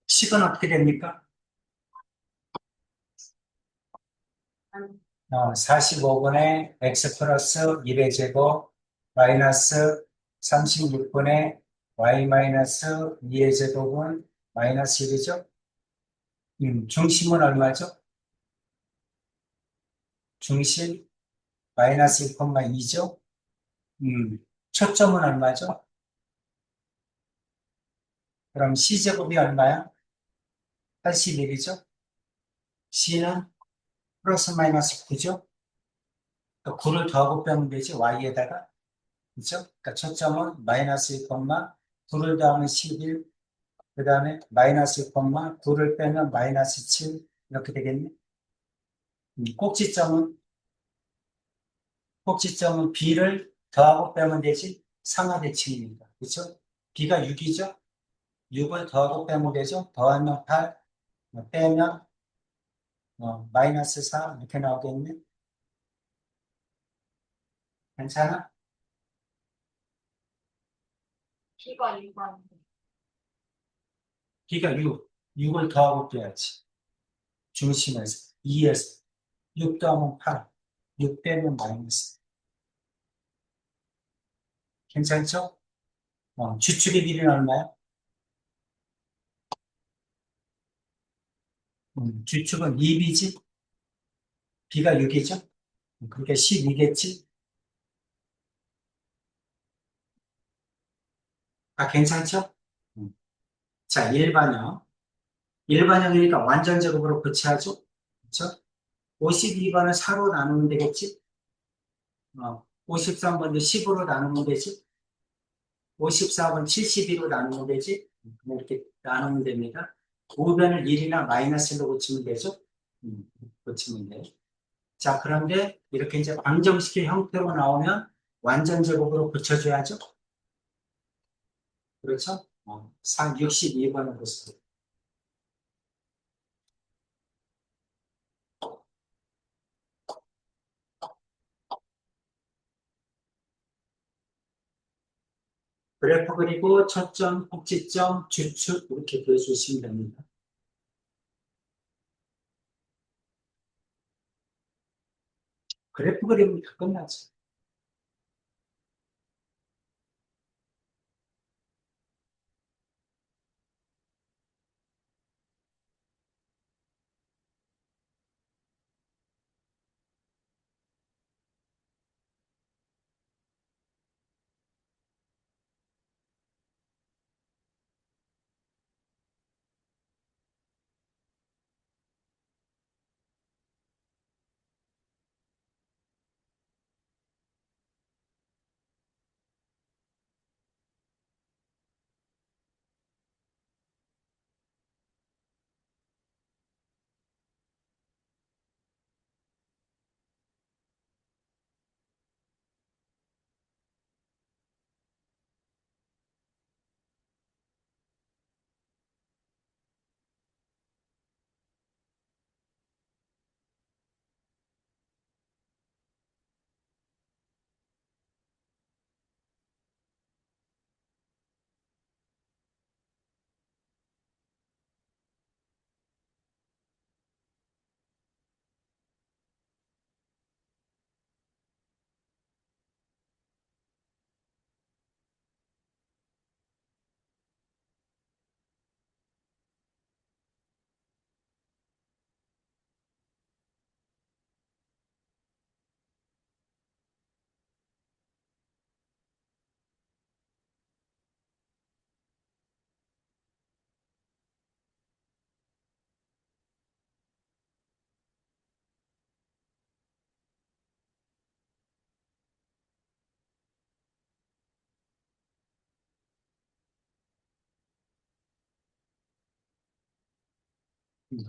식은 어떻게 됩니까? 45분의 x 플러스 1의 제곱 마이너스 36분의 y 마이너스 2의 제곱은 마이너스 1이죠? 중심은 얼마죠? 중심 마이너스 1,2죠? 초점은 얼마죠? 그럼 c제곱이 얼마야? 81이죠? c는 플러스 마이너스 9죠? 또 9를 더하고 빼면 되지, y에다가. 그죠? 그러니까 초점은 마이너스 1, 9를 더하면 11, 그 다음에 마이너스 1, 9를 빼면 마이너스 7, 이렇게 되겠네. 꼭지점은, 꼭지점은 b를 더하고 빼면 되지, 상하대칭입니다. 그죠? b가 6이죠? 6을 더하고 빼면 되죠? 더하면 8, 빼면 마이너스 4, 이렇게 나오겠네. 괜찮아? B가 2번. b가 6, 6을 더하고 빼야지. 중심에서, 2에서. 6 더하면 8, 6 빼면 마이너스. 괜찮죠? 주축의 길이는 얼마야? 주축은 2b지? b가 6이죠? 그러니까 12겠지? 아, 괜찮죠? 음. 자, 일반형. 일반형이니까 완전 제곱으로 교체하죠? 그렇죠? 52번은 4로 나누면 되겠지? 53번도 10으로 나누면 되지? 54번 72로 나누면 되지? 이렇게 나누면 됩니다. 우변을 1이나 마이너스로 고치면 되죠? 고치면 돼. 자, 그런데 이렇게 이제 방정식의 형태로 나오면 완전 제곱으로 고쳐줘야죠? 그렇죠? 62번을 보세요. 그래프 그리고 초점, 꼭지점, 주축 이렇게 그려주시면 됩니다. 그래프 그리면 다 끝나죠.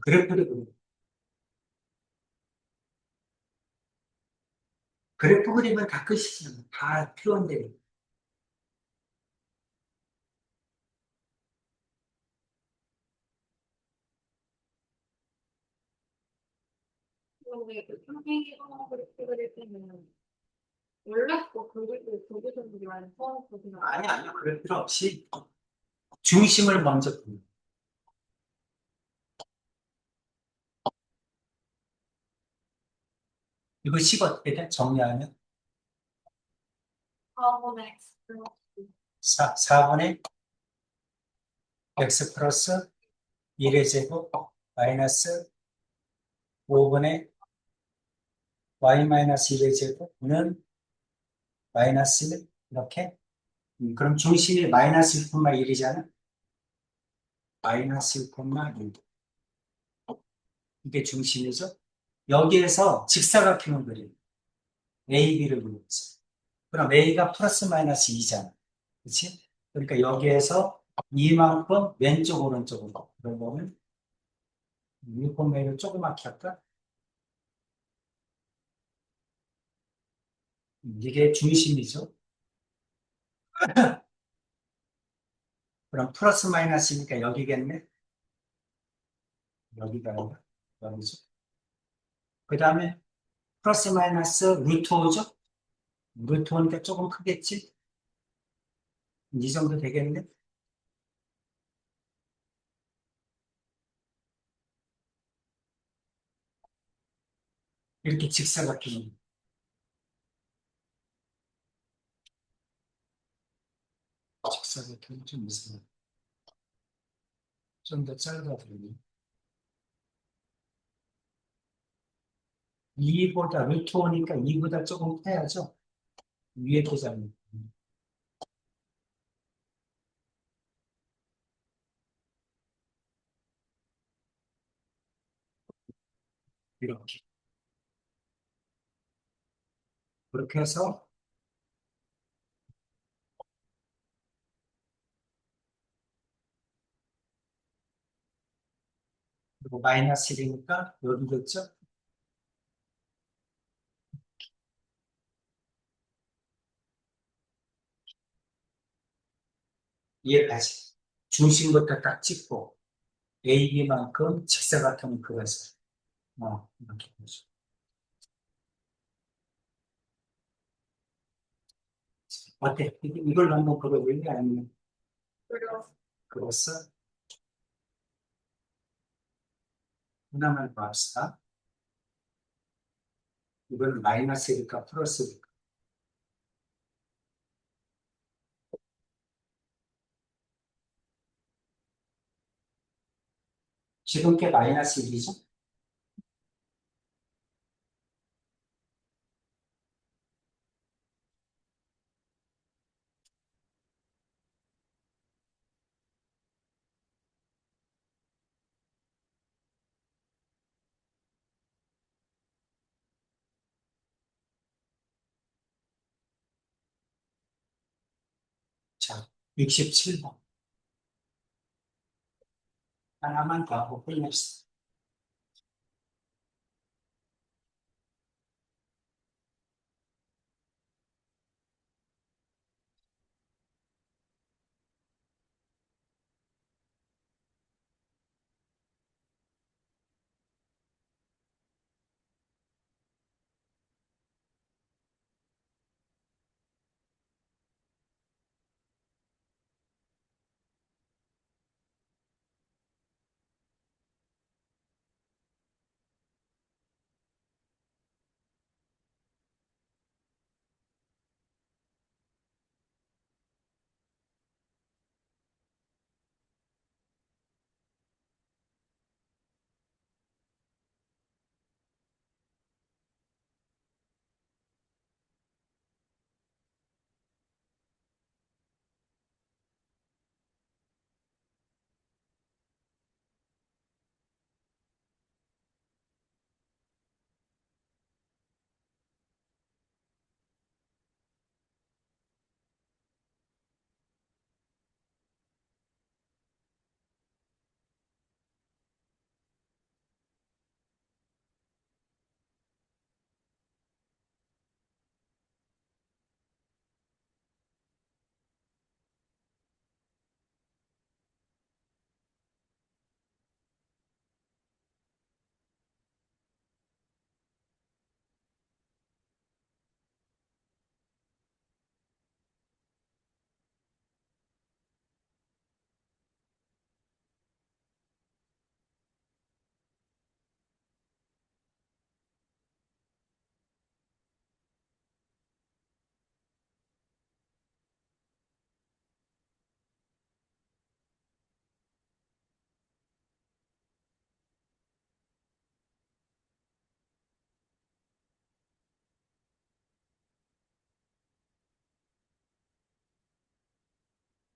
그래프를 그래프 그리면 다 끝이잖아. 다 필요한데. 근데 그 평행이동 그래프 그릴 때는 원래도 그릴 때 조개선들이 많이 써서 그냥 아니, 아니요. 그럴 필요 없이 중심을 먼저 보는. 이거 식 어떻게 돼? 정리하면 4분의 x 플러스 4분의 x 플러스 1의 제곱 마이너스 5분의 y 마이너스 1의 제곱은 마이너스 1 이렇게 그럼 중심이 마이너스 1,1이잖아. 마이너스 1,1 이게 중심이죠. 여기에서 직사각형을 그림 A, B를 그리면서 그럼 A가 플러스 마이너스 2잖아. 그렇지? 그러니까 여기에서 이만큼 왼쪽 오른쪽으로 그러면 6,1을 조그맣게 할까? 이게 중심이죠. 그럼 플러스 마이너스니까 여기겠네. 여기가 여기죠. 그 다음에 플러스 마이너스 루트 5죠. 루트 5니까 조금 크겠지? 이 정도 되겠네. 이렇게 직사각형을 직사각형이 좀 이상해. 좀 더 짧아지네. 2보다 루트 5니까 2보다 조금 커야죠. 위에 보자면 이렇게 그렇게 해서 그리고 마이너스 1이니까 여기겠죠. 얘까지 중심부터 딱 찍고 AB만큼 직사각형을 그려서 이렇게 보죠. 어때? 이걸 한번 그려볼래? 아니면 그려 그렸어? 하나만 더 합시다. 이건 마이너스일까 플러스일까? 지금 게 마이너스 1이죠? 자, 67번. 하나만 더 하고 끝냅시다.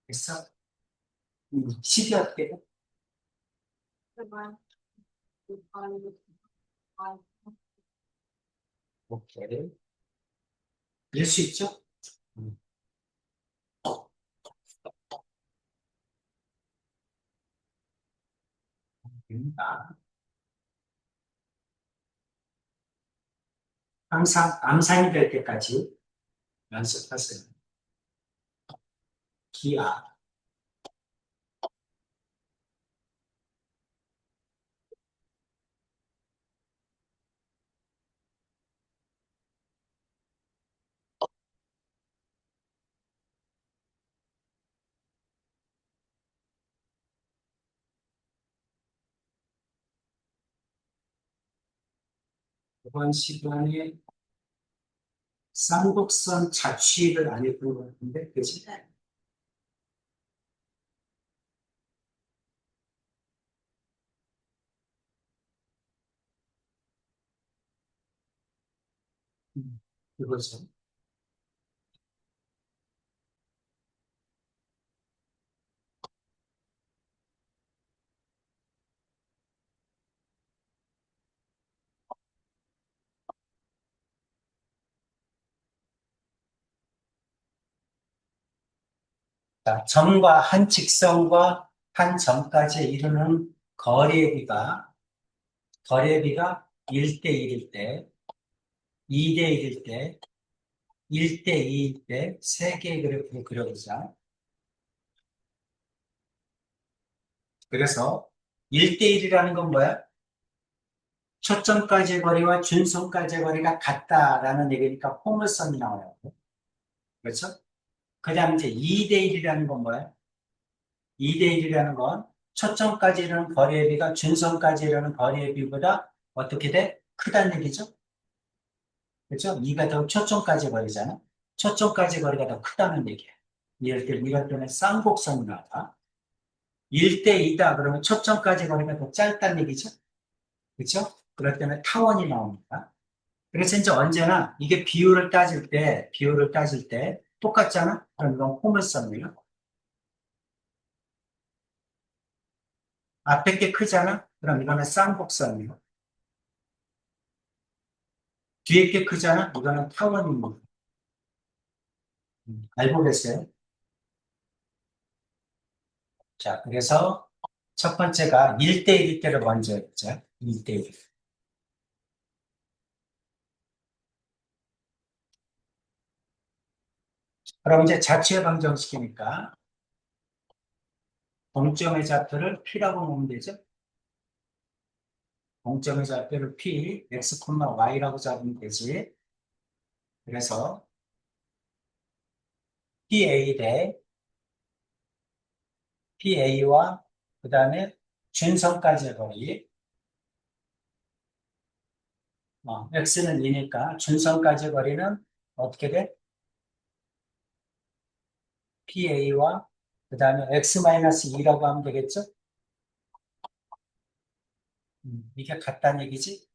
됐어? 10이 어떻게 돼? 제발. 아, 오케이. 이럴 수 있죠? 음. 아, 항상 암산이 될 때까지 연습하세요. 기아. 이번 시간에 쌍곡선 자취를 안 했던 것 같은데, 그지? 이거죠. 자, 점과 한 직선과 한 점까지 이루는 거리의 비가 1대 1일 때, 2대 1일 때, 1대 2일 때, 세 개의 그래프를 그려보자. 그래서 1대 1이라는 건 뭐야? 초점까지의 거리와 준선까지의 거리가 같다라는 얘기니까 포물선이 나와요. 그렇죠? 그 다음에 이제 2대 1이라는 건 뭐야? 2대 1이라는 건 초점까지 이르는 거리의 비가 준선까지 이르는 거리의 비보다 어떻게 돼? 크다는 얘기죠? 그렇죠? 2가 더 초점까지 거리잖아. 초점까지 거리가 더 크다는 얘기야. 이럴 때는 쌍곡선이 나와. 1대 2다 그러면 초점까지 거리가 더 짧다는 얘기죠? 그렇죠? 그럴 때는 타원이 나옵니다. 그래서 이제 언제나 이게 비율을 따질 때 똑같잖아? 그럼 이건 포물선이에요. 앞에 게 크잖아? 그럼 이거는 쌍곡선이에요. 뒤에 게 크잖아? 이거는 타원입니다. 알고 계세요? 자, 그래서 첫 번째가 1대1일 때를 먼저 했죠. 1대1. 그럼 이제 자취에 방정시키니까 동점의 좌표를 P라고 보면 되죠. 동점의 좌표를 P, X, Y라고 잡으면 되지. 그래서 PA 대 PA와 그 다음에 준선까지의 거리. X는 2니까 준선까지의 거리는 어떻게 돼? PA와 그 다음에 X-2라고 하면 되겠죠? 이게 같다는 얘기지?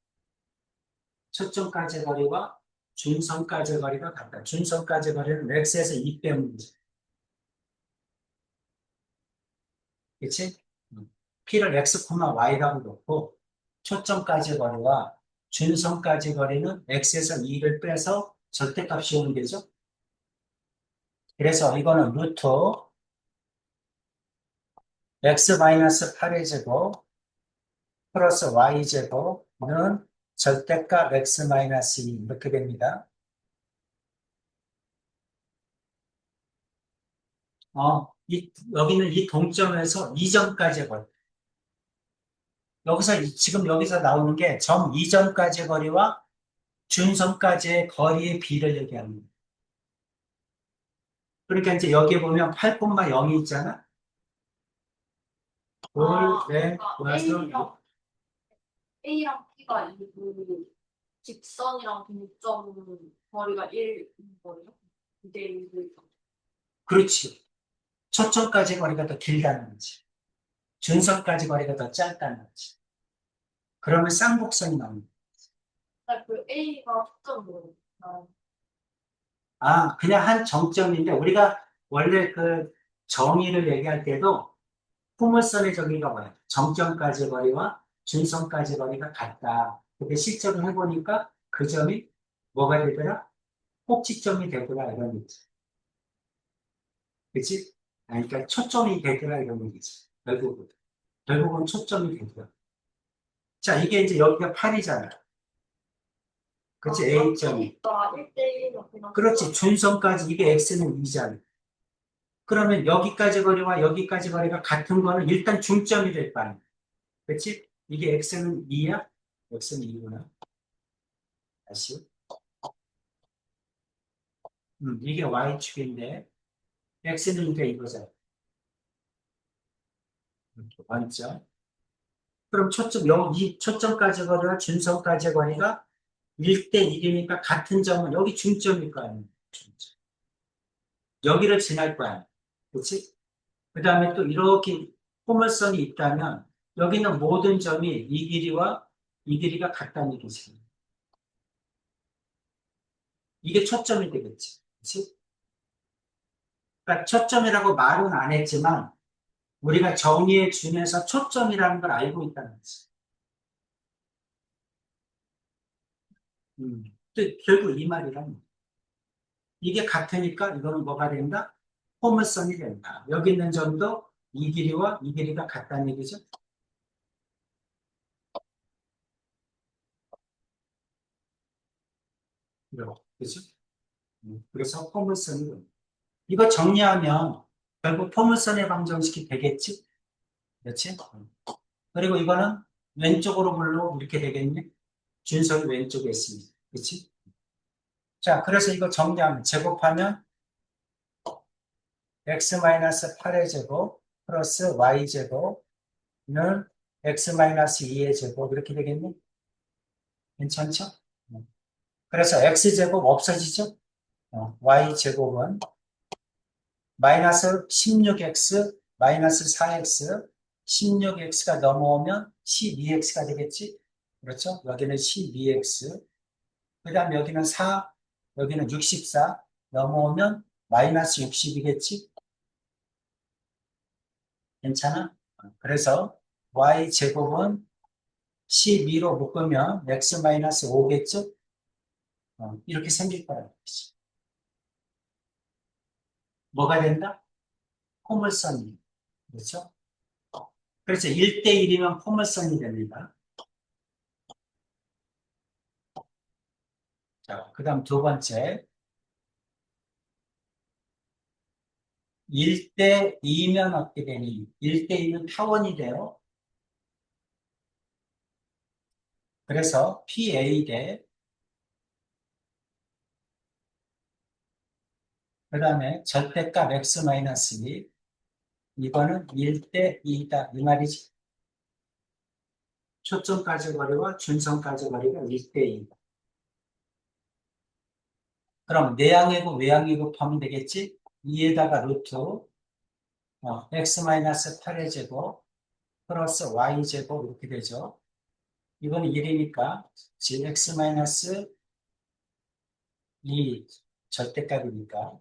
초점까지 거리와 중선까지 거리가 같다. 중선까지 거리는 x에서 2 빼면 되지. 그치? p를 x, y라고 놓고 초점까지 거리와 준선까지 거리는 x에서 2를 빼서 절대값이 오면 되죠. 그래서 이거는 루트 x-8의 제곱 플러스 y 제곱은 절대값 x-2 이렇게 됩니다. 여기는 이 동점에서 2점까지의 거리. 지금 여기서 나오는 게 점 이전까지의 거리와 준선까지의 거리의 비를 얘기합니다. 그러니까 이제 여기에 보면 8,0이 있잖아? 둘, 넷, 그러니까 다섯, A랑 B가 이고 직선이랑 동점 거리가 1인 거예요? 2대 1. 그렇지. 초점까지 거리가 더 길다는 거지. 준선까지 거리가 더 짧다는 거지. 그러면 쌍곡선이 나옵니다. 그 A가 초점 뭐예요? 그냥 한 정점인데, 우리가 원래 그 정의를 얘기할 때도 포물선의 정의가 뭐야? 정점까지 거리와 준선까지 거리가 같다. 근데 실제로 해보니까 그 점이 뭐가 되더라? 꼭지점이 되더라 이런 얘기지. 그치? 그러니까 초점이 되더라 이런 얘기지. 결국은 초점이 되더라. 자, 이게 이제 여기가 8이잖아. 그치? A점이. 1대1 이렇게 그렇지. 준선까지 이게 X는 2잖아. 그러면 여기까지 거리와 여기까지 거리가 같은 거는 일단 중점이 될 거 아니야. 그치? 이게 X는 2야? X는 2구나. 다시. 이게 Y축인데, X는 이게 이거잖아. 이렇게 원점. 그럼 이 초점까지 거리와 준선까지 거리가 1대 1이니까 같은 점은 여기 중점일 거 아니야. 중점. 여기를 지날 거 아니야. 그치? 그 다음에 또 이렇게 포물선이 있다면, 여기는 모든 점이 이 길이와 이 길이가 같다는 얘기지. 이게 초점이 되겠지. 그치? 그러니까 초점이라고 말은 안 했지만, 우리가 정의에 준해서 초점이라는 걸 알고 있다는 거지. 또 결국 이 말이란 말이야. 이게 같으니까 이거는 뭐가 된다? 포물선이 된다. 여기 있는 점도 이 길이와 이 길이가 같다는 얘기죠. 이렇게. 그죠? 그래서 포물선이 된다. 이거 정리하면 결국 포물선의 방정식이 되겠지? 그렇지? 그리고 이거는 왼쪽으로 물로 이렇게 되겠네? 준석이 왼쪽에 있습니다. 그렇지? 자, 그래서 이거 정리하면 제곱하면 x-8의 제곱 플러스 y제곱은 x-2의 제곱 이렇게 되겠네? 괜찮죠? 그래서 x제곱 없어지죠? y제곱은 마이너스 16x 마이너스 4x 16x가 넘어오면 12x가 되겠지? 그렇죠? 여기는 12x 그 다음 여기는 4 여기는 64 넘어오면 마이너스 60이겠지? 괜찮아? 그래서 y제곱은 12로 묶으면 x 마이너스 5겠죠? 이렇게 생길 거라는 거지. 뭐가 된다? 포물선이. 그렇죠? 그래서 1대1이면 포물선이 됩니다. 자, 그 다음 두 번째. 1대2면 어떻게 되니? 1대2는 타원이 돼요. 그래서 PA 대, 그 다음에 절대값 X-2. 이거는 1대2다. 이 말이지. 초점까지 거리와 준선까지 거리가 1대2. 그럼 내항이고 외항이 곱하면 되겠지? 2에다가 루트 x-8의 제곱 플러스 y제곱 이렇게 되죠. 이건 1이니까 x-2 절대값이니까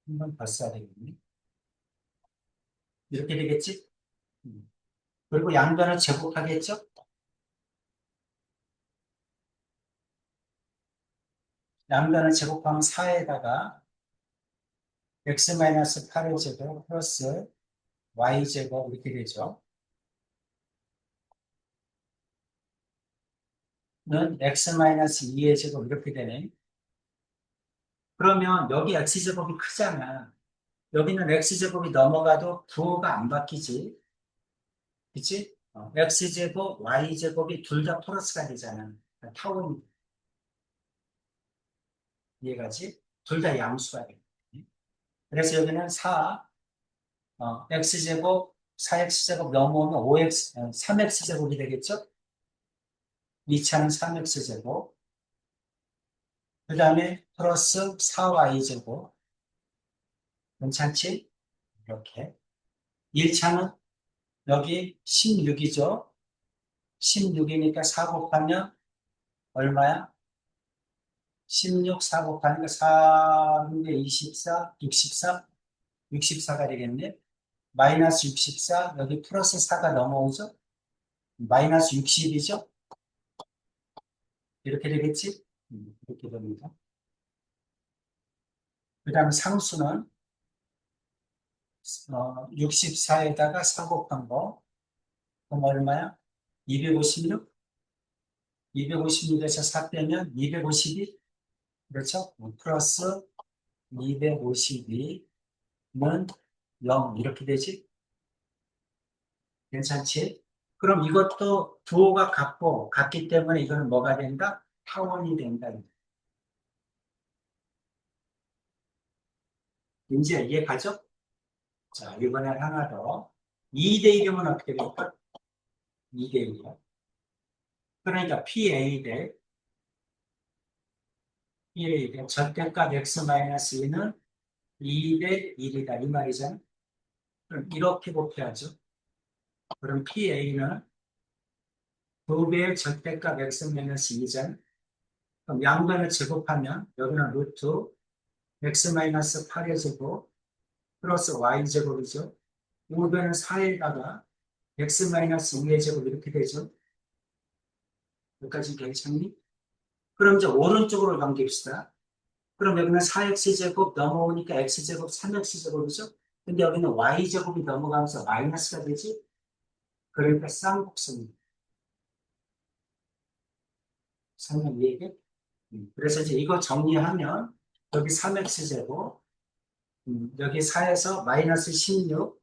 한번 더 써야 되겠네. 이렇게 되겠지? 음. 그리고 양변을 제곱하겠죠? 양변을 제곱하면 4에다가 x-8의 제곱 플러스 y제곱 이렇게 되죠. 는 x-2의 제곱 이렇게 되네. 그러면 여기 x제곱이 크잖아. 여기는 x제곱이 넘어가도 부호가 안 바뀌지. 그치? x제곱, y제곱이 둘 다 플러스가 되잖아. 타원 이해가지? 둘 다 양수가 돼. 그래서 여기는 4, x제곱, 4x제곱 넘어오면 3x제곱이 되겠죠? 2차는 3x제곱. 그 다음에 플러스 4y제곱. 괜찮지? 이렇게. 1차는 여기 16이죠? 16이니까 4 곱하면 얼마야? 16, 4 곱하니까 4분의 24, 64, 64가 되겠네. 마이너스 64, 여기 플러스 4가 넘어오죠? 마이너스 60이죠? 이렇게 되겠지? 이렇게 됩니다. 그 다음에 상수는 64에다가 4 곱한 거. 그럼 얼마야? 256? 256에서 4 빼면 252? 그렇죠? 플러스 252는 0 이렇게 되지? 괜찮지? 그럼 이것도 부호가 같기 때문에 이거는 뭐가 된다? 타원이 된다. 이제 이해가죠? 자, 이번에 하나 더. 2대 1이면 어떻게 될까? 2대 1이요. 그러니까 PA 대 PA 대 절대값 X-2는 2대 1이다. 이 말이잖아. 그럼 이렇게 곱해야죠. 그럼 PA는 2배의 절대값 X-2잖아. 그럼 양변을 제곱하면 여기는 루트 X-8의 제곱 플러스 Y제곱이죠. 5배는 4에다가 X-2의 제곱 이렇게 되죠. 여기까지 괜찮니? 그럼 이제 오른쪽으로 넘깁시다. 그럼 여기는 4x제곱 넘어오니까 x제곱 3x제곱이죠? 근데 여기는 y제곱이 넘어가면서 마이너스가 되지? 그러니까 쌍곡선입니다. 설명 이해돼? 그래서 이제 이거 정리하면 여기 3x제곱, 여기 4에서 마이너스 16,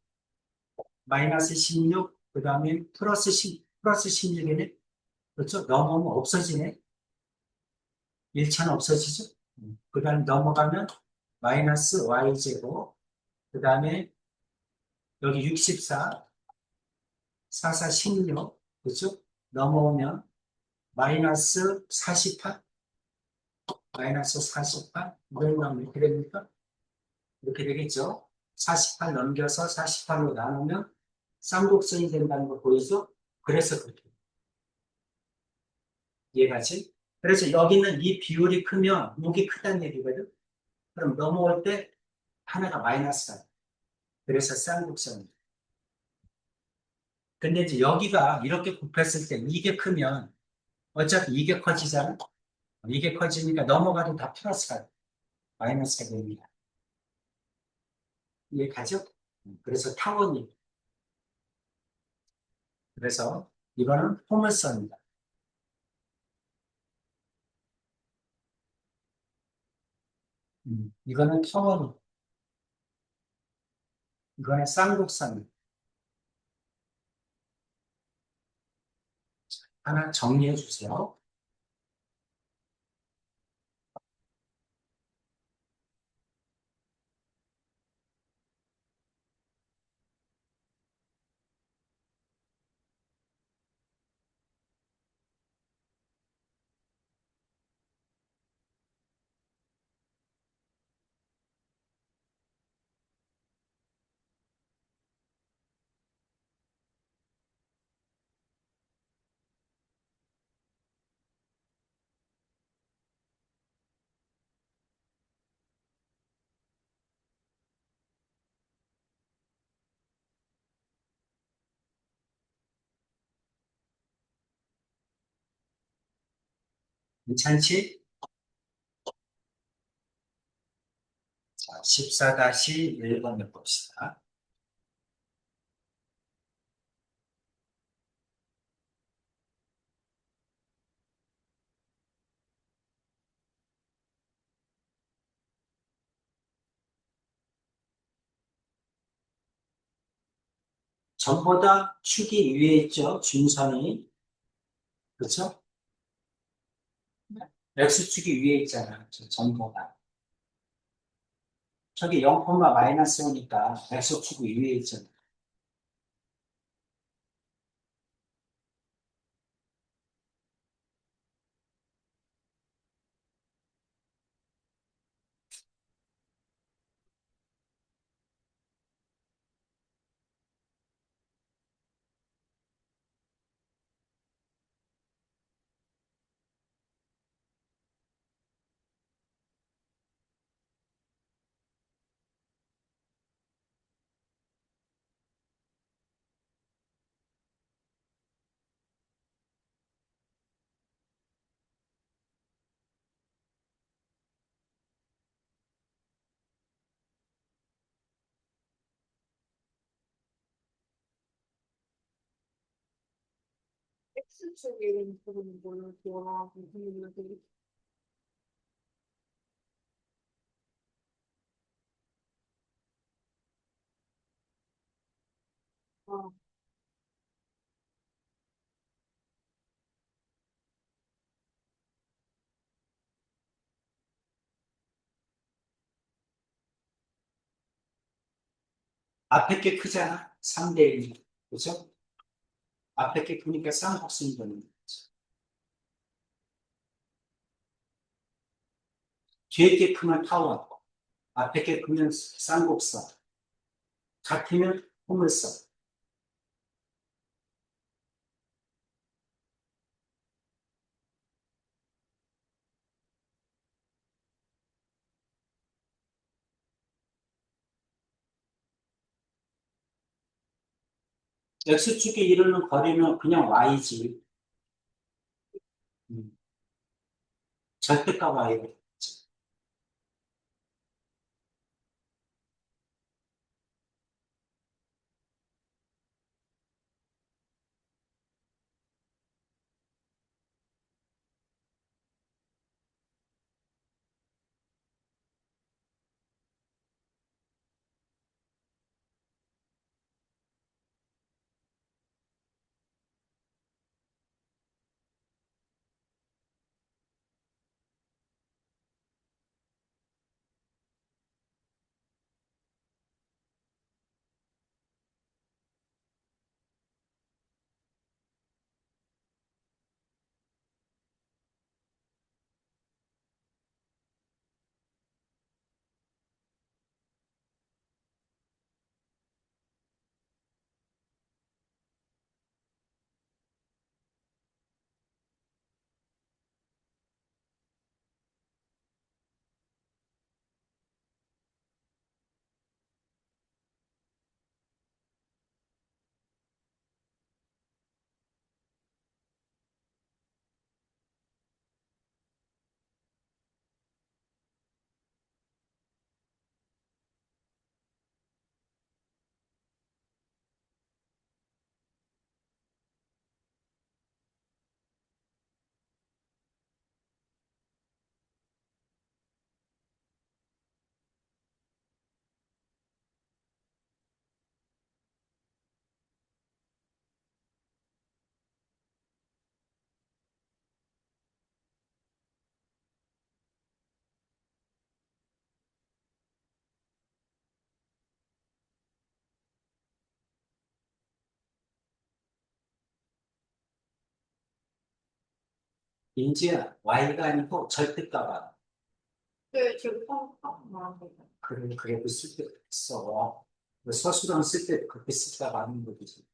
그 다음에 플러스 16이네? 그렇죠? 넘어오면 없어지네? 1차는 없어지죠? 그 다음에 넘어가면 마이너스 y제곱, 그 다음에 여기 64, 44, 16, 그죠? 넘어오면 마이너스 48, 마이너스 48, 이걸 넣으면 이렇게 됩니까? 이렇게 되겠죠? 48 넘겨서 48로 나누면 쌍곡선이 된다는 거 보이죠? 그래서 그렇게. 이해가지? 그래서 여기는 이 비율이 크면 목이 크다는 얘기거든? 그럼 넘어올 때 하나가 마이너스가 돼. 그래서 쌍곡선. 근데 이제 여기가 이렇게 굽혔을 때 이게 크면 어차피 이게 커지잖아? 이게 커지니까 넘어가도 다 플러스가 돼. 마이너스가 됩니다. 이해 가죠? 그래서 타원이. 그래서 이거는 포물선입니다. 이거는 타원, 이거는 쌍곡선. 하나 정리해 주세요. 괜찮지? 자, 14-1번을 봅시다. 전보다 축이 위에 있죠? 중선이. 그렇죠? X축이 위에 있잖아. 전보다. 저기 0, 마이너스 오니까 X축이 위에 있잖아. X 쪽에 부분은 뭘로 좋아하고 분들이 아, 앞에 게 크잖아. 3대 1. 그죠? 앞에 게 크니까 쌍곡선이 되는 거지. 뒤에 게 크면 타원. 앞에 게 크면 쌍곡선. 같으면 포물선. X축에 이르는 거리는 그냥 Y지. 음, 절대값 Y로. 인지야, Y가 아니고 절대값. 네, 지금 딱 말합니다. 그래, 그래도 쓸 때 써. 서술형 쓸 때 그렇게 쓰다가 하는 거지.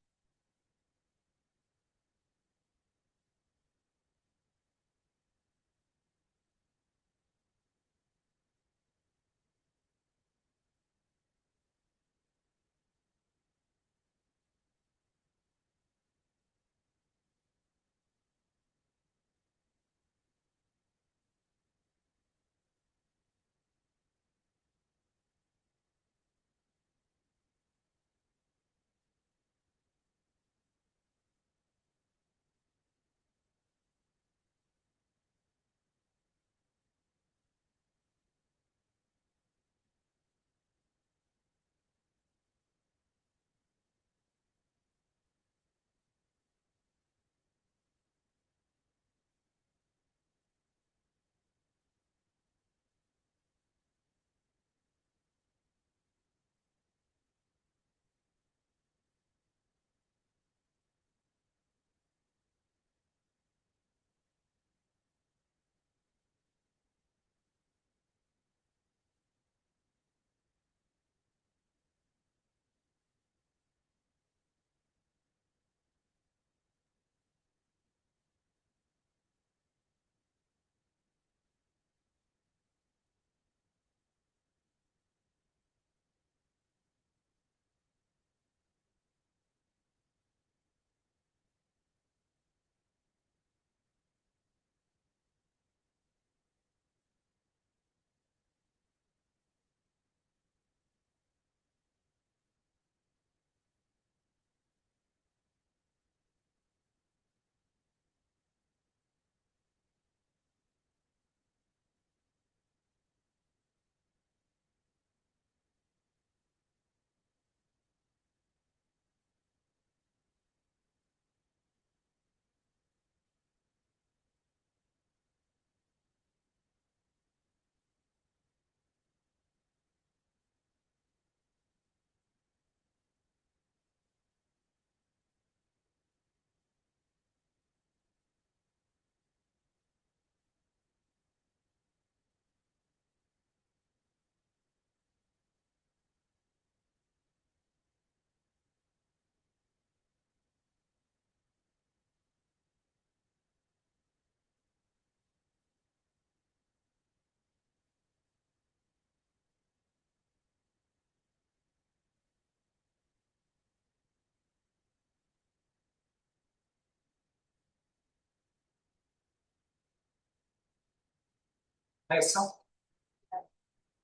했어?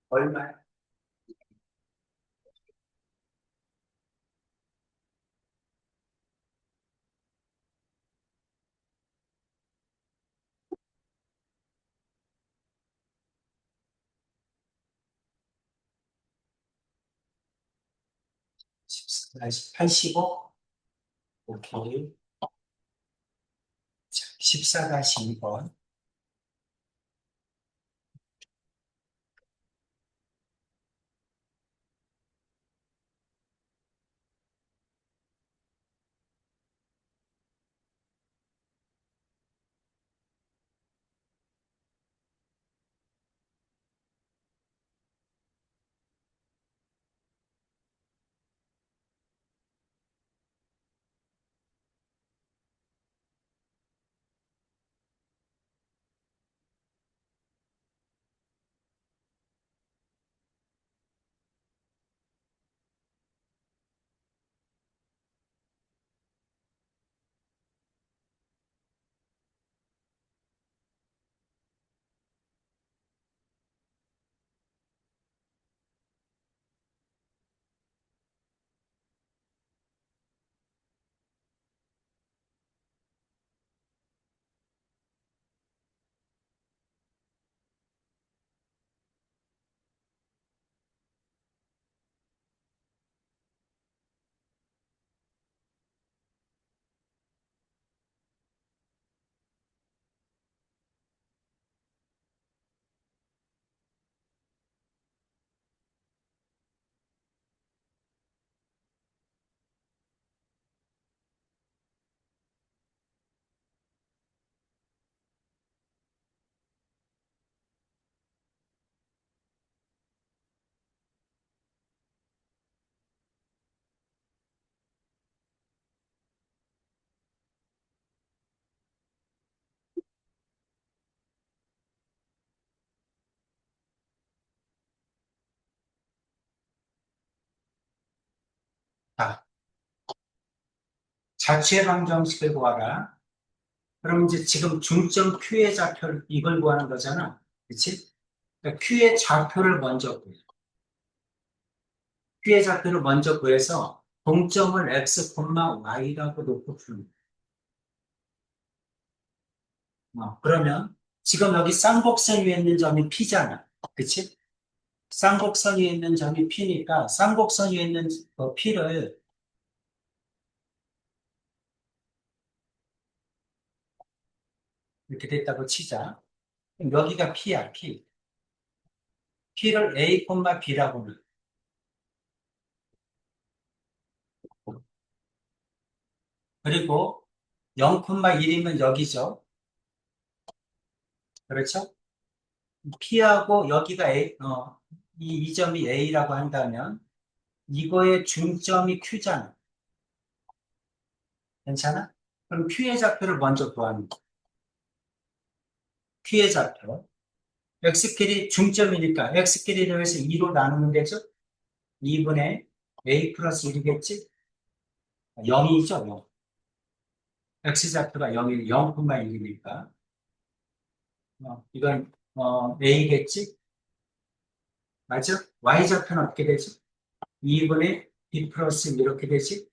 얼마야? 85? 오케이. 14-2번. 자, 자취의 방정식을 구하라. 그럼 이제 지금 중점 Q의 좌표를 이걸 구하는 거잖아. 그치? 그러니까 Q의 좌표를 먼저 구해. Q의 좌표를 먼저 구해서 동점을 X, Y라고 놓고 푸는 거야. 그러면 지금 여기 쌍곡선 위에 있는 점이 P잖아. 그치? 쌍곡선 위에 있는 점이 P니까 쌍곡선 위에 있는 P를 이렇게 됐다고 치자. 그럼 여기가 P야, P. P를 A, B라고 는 그리고 0,1이면 여기죠. 그렇죠? P하고 여기가 이 점이 A라고 한다면 이거의 중점이 Q잖아. 괜찮아? 그럼 Q의 좌표를 먼저 구하는 거. Q의 좌표. X끼리 중점이니까 X끼리를 해서 2로 나누면 되죠? 2분의 A 플러스 1이겠지? 0이죠, 0. X좌표가 0이 0,1이니까. 이건 A겠지? 맞죠? Y좌표는 어떻게 되지? 2분의 B 플러스 이렇게 되지?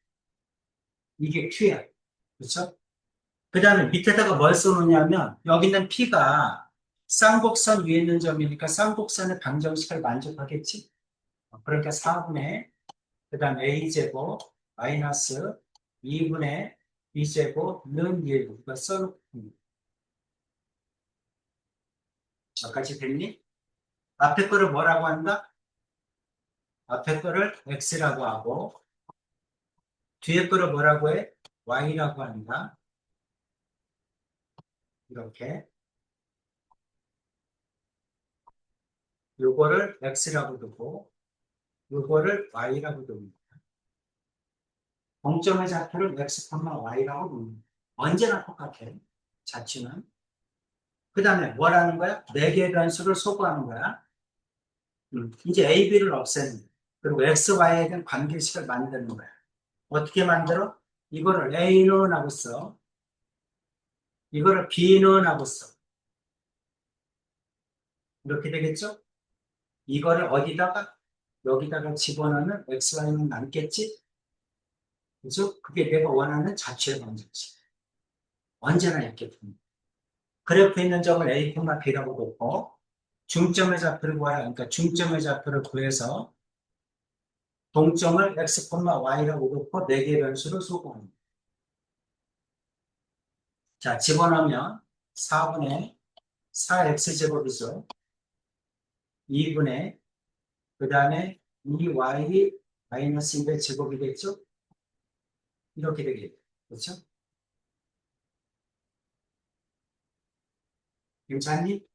이게 Q야. 그렇죠? 그 다음에 밑에다가 뭘 써놓냐면 여기 있는 P가 쌍곡선 위에 있는 점이니까 쌍곡선의 방정식을 만족하겠지? 그러니까 4분의 그 다음 A제곱 마이너스 2분의 B제곱는 1 이거 써놓고 여기까지 됐니? 앞에 거를 뭐라고 한다? 앞에 거를 X라고 하고 뒤에 거를 뭐라고 해? Y라고 한다. 이렇게 요거를 X라고 두고 요거를 Y라고 둡니다. 공점의 좌표를 X, Y라고 둡니다. 언제나 똑같아. 자취는. 그 다음에 뭐라는 거야? 4개의 변수를 소구하는 거야. 이제 A, B를 없애는 거야. 그리고 X, Y에 대한 관계식을 만드는 거야. 어떻게 만들어? 이거를 A는 하고 써. 이거를 B는 하고 써. 이렇게 되겠죠? 이거를 어디다가 여기다가 집어넣으면 xy는 남겠지? 그죠? 그게 내가 원하는 자취의 방정식. 언제나 있겠습니다. 그래프 있는 점을 A, B라고 놓고 중점의 좌표를 구하라. 그러니까 중점의 좌표를 구해서 동점을 x, y라고 놓고 4개의 변수를 소구합니다. 자, 집어넣으면 4분의 4x제곱이죠. 2분의 그 다음에 2y 마이너스 2의 제곱이 됐죠? 이렇게 되겠죠. 그렇죠? 괜찮니?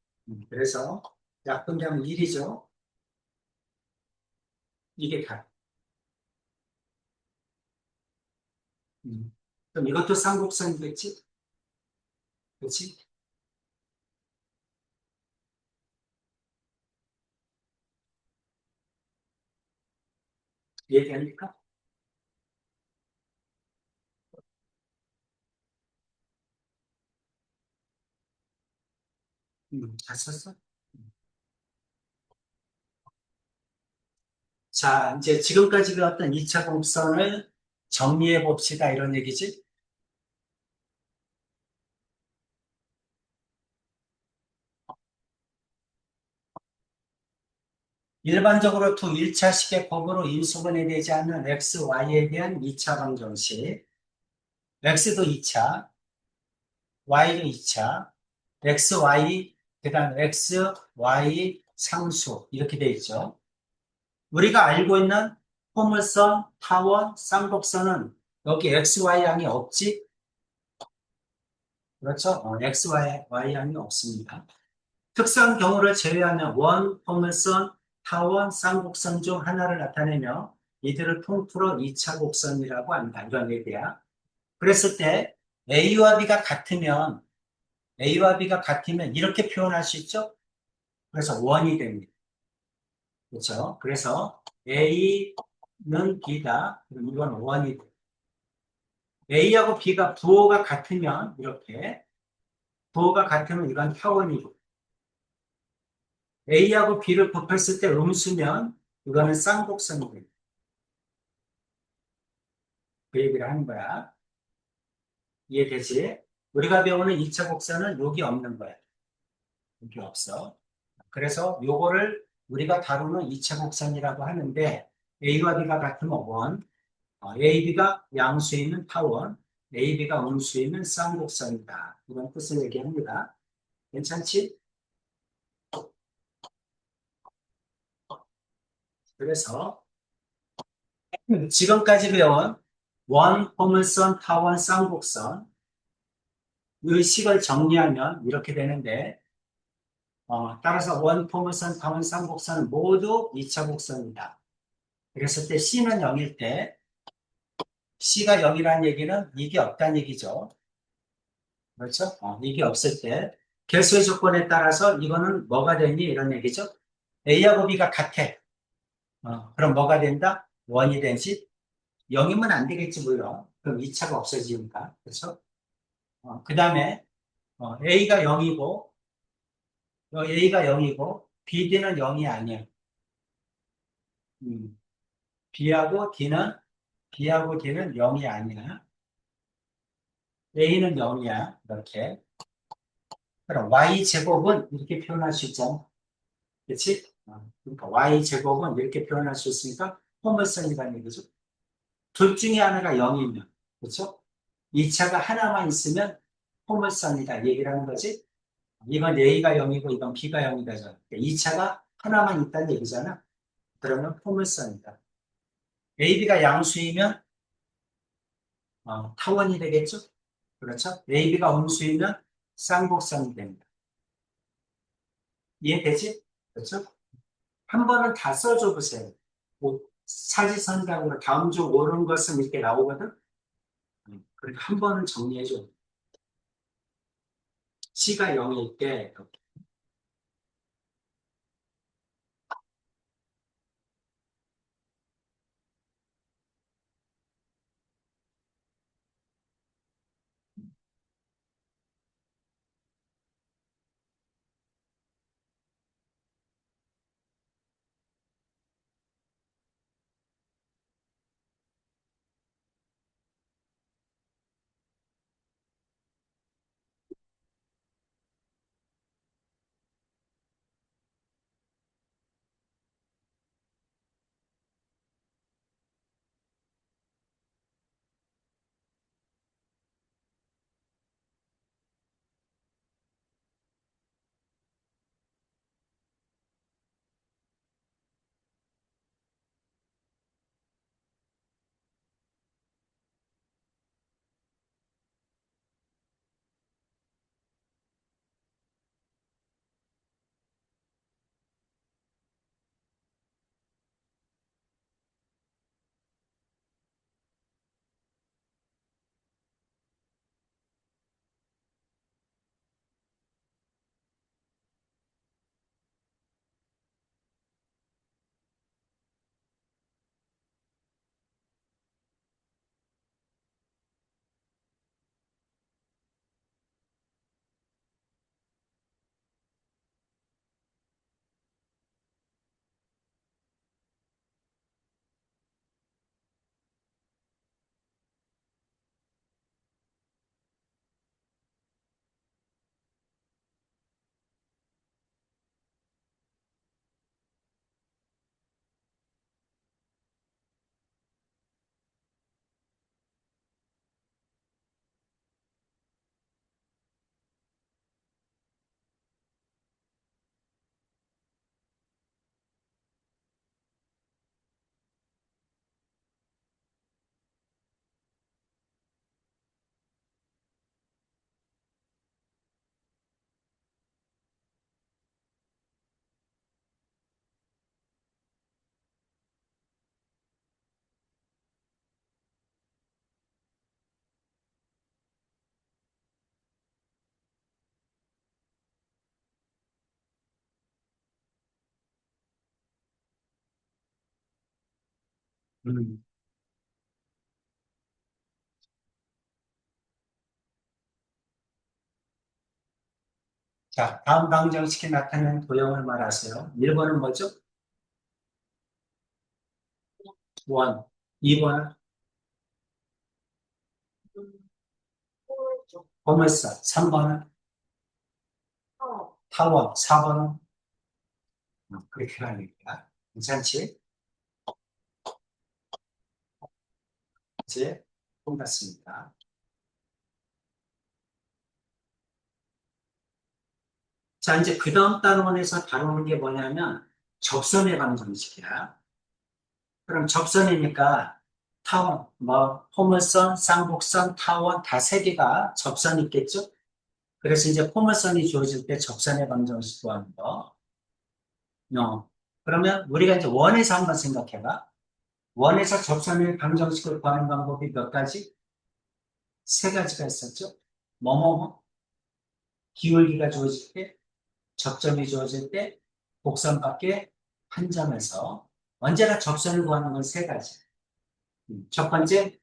그래서 약분되면 1이죠. 이게 다. 그럼 이것도 쌍곡선이겠지? 그렇지? 얘기하니까? 잘 썼어? 자, 이제 지금까지 배웠던 2차 곡선을 정리해 봅시다. 이런 얘기지? 일반적으로 두 1차식의 곱으로 인수분해 되지 않는 x, y에 대한 2차 방정식. x도 2차, y도 2차, x, y, 그 다음 x, y 상수. 이렇게 돼 있죠. 우리가 알고 있는 포물선, 타원, 쌍곡선은 여기 x, y 양이 없지? 그렇죠? x, y 양이 없습니다. 특수한 경우를 제외하면 원, 포물선, 타원, 쌍곡선 중 하나를 나타내며 이들을 통틀어 2차 곡선이라고 한다. 이런 얘기야. 그랬을 때 A와 B가 같으면 이렇게 표현할 수 있죠? 그래서 원이 됩니다. 그렇죠? 그래서 A는 B다. 그럼 이건 원이 돼. A하고 B가 부호가 같으면 이렇게 부호가 같으면 이건 타원이고 A하고 B를 곱했을 때 음수면 이거는 쌍곡선이 됩니다. 그 얘기를 하는 거야. 이해되지? 우리가 배우는 2차 곡선은 여기 없는 거야. 여기 없어. 그래서 요거를 우리가 다루는 2차 곡선이라고 하는데 A와 B가 같으면 원, AB가 양수에 있는 타원, AB가 음수에 있는 쌍곡선이다. 이런 뜻을 얘기합니다. 괜찮지? 그래서 지금까지 배운 원, 포물선, 타원, 쌍곡선 의식을 정리하면 이렇게 되는데 따라서 원, 포물선, 타원, 쌍곡선은 모두 2차 곡선이다. 그랬을 때 C는 0일 때 C가 0이라는 얘기는 이게 없다는 얘기죠. 그렇죠? 이게 없을 때 개수의 조건에 따라서 이거는 뭐가 되니? 이런 얘기죠. A하고 B가 같아. 그럼 뭐가 된다? 원이 되지? 0이면 안 되겠지, 물론. 그럼 2차가 없어지니까. 그렇죠? 그 다음에 A가 0이고 A가 0이고 BD는 0이 아니야. 음, B하고 D는 B하고 D는 0이 아니야. A는 0이야. 이렇게. 그럼 Y제곱은 이렇게 표현할 수 있잖아. 그렇지? 그러니까 Y제곱은 이렇게 표현할 수 있으니까 포물선이라는 얘기죠. 둘 중에 하나가 0이면, 그렇죠? 2차가 하나만 있으면 포물선이다 얘기를 하는 거지. 이건 A가 0이고 이건 B가 0이다. 2차가 하나만 있다는 얘기잖아. 그러면 포물선이다. A, B가 양수이면 타원이 되겠죠? 그렇죠? A, B가 음수이면 쌍곡선이 됩니다. 이해되지? 그렇죠? 한 번은 다 써줘 보세요. 뭐, 사지선답으로 다음 중 옳은 것은 이렇게 나오거든? 그러니까 한 번은 정리해줘. C가 0일 때, 음. 자, 다음 방정식에 나타나는 도형을 말하세요. 1번은 뭐죠? 원. 2번은 홀, 보물선. 3번은 어, 타원. 4번은 그렇게 하니까. 괜찮지? 이제 끝났습니다. 자, 이제 그 다음 단원에서 다루는 게 뭐냐면 접선의 방정식이야. 그럼 접선이니까 타원, 뭐, 포물선, 쌍곡선, 타원 다 세 개가 접선이 있겠죠? 그래서 이제 포물선이 주어질 때 접선의 방정식 구하는 거. 그러면 우리가 이제 원에서 한번 생각해봐. 원에서 접선의 방정식을 구하는 방법이 몇 가지? 세 가지가 있었죠? 뭐뭐뭐, 기울기가 주어질 때, 접점이 주어질 때, 곡선밖에 한 점에서 언제나 접선을 구하는 건 세 가지. 첫 번째,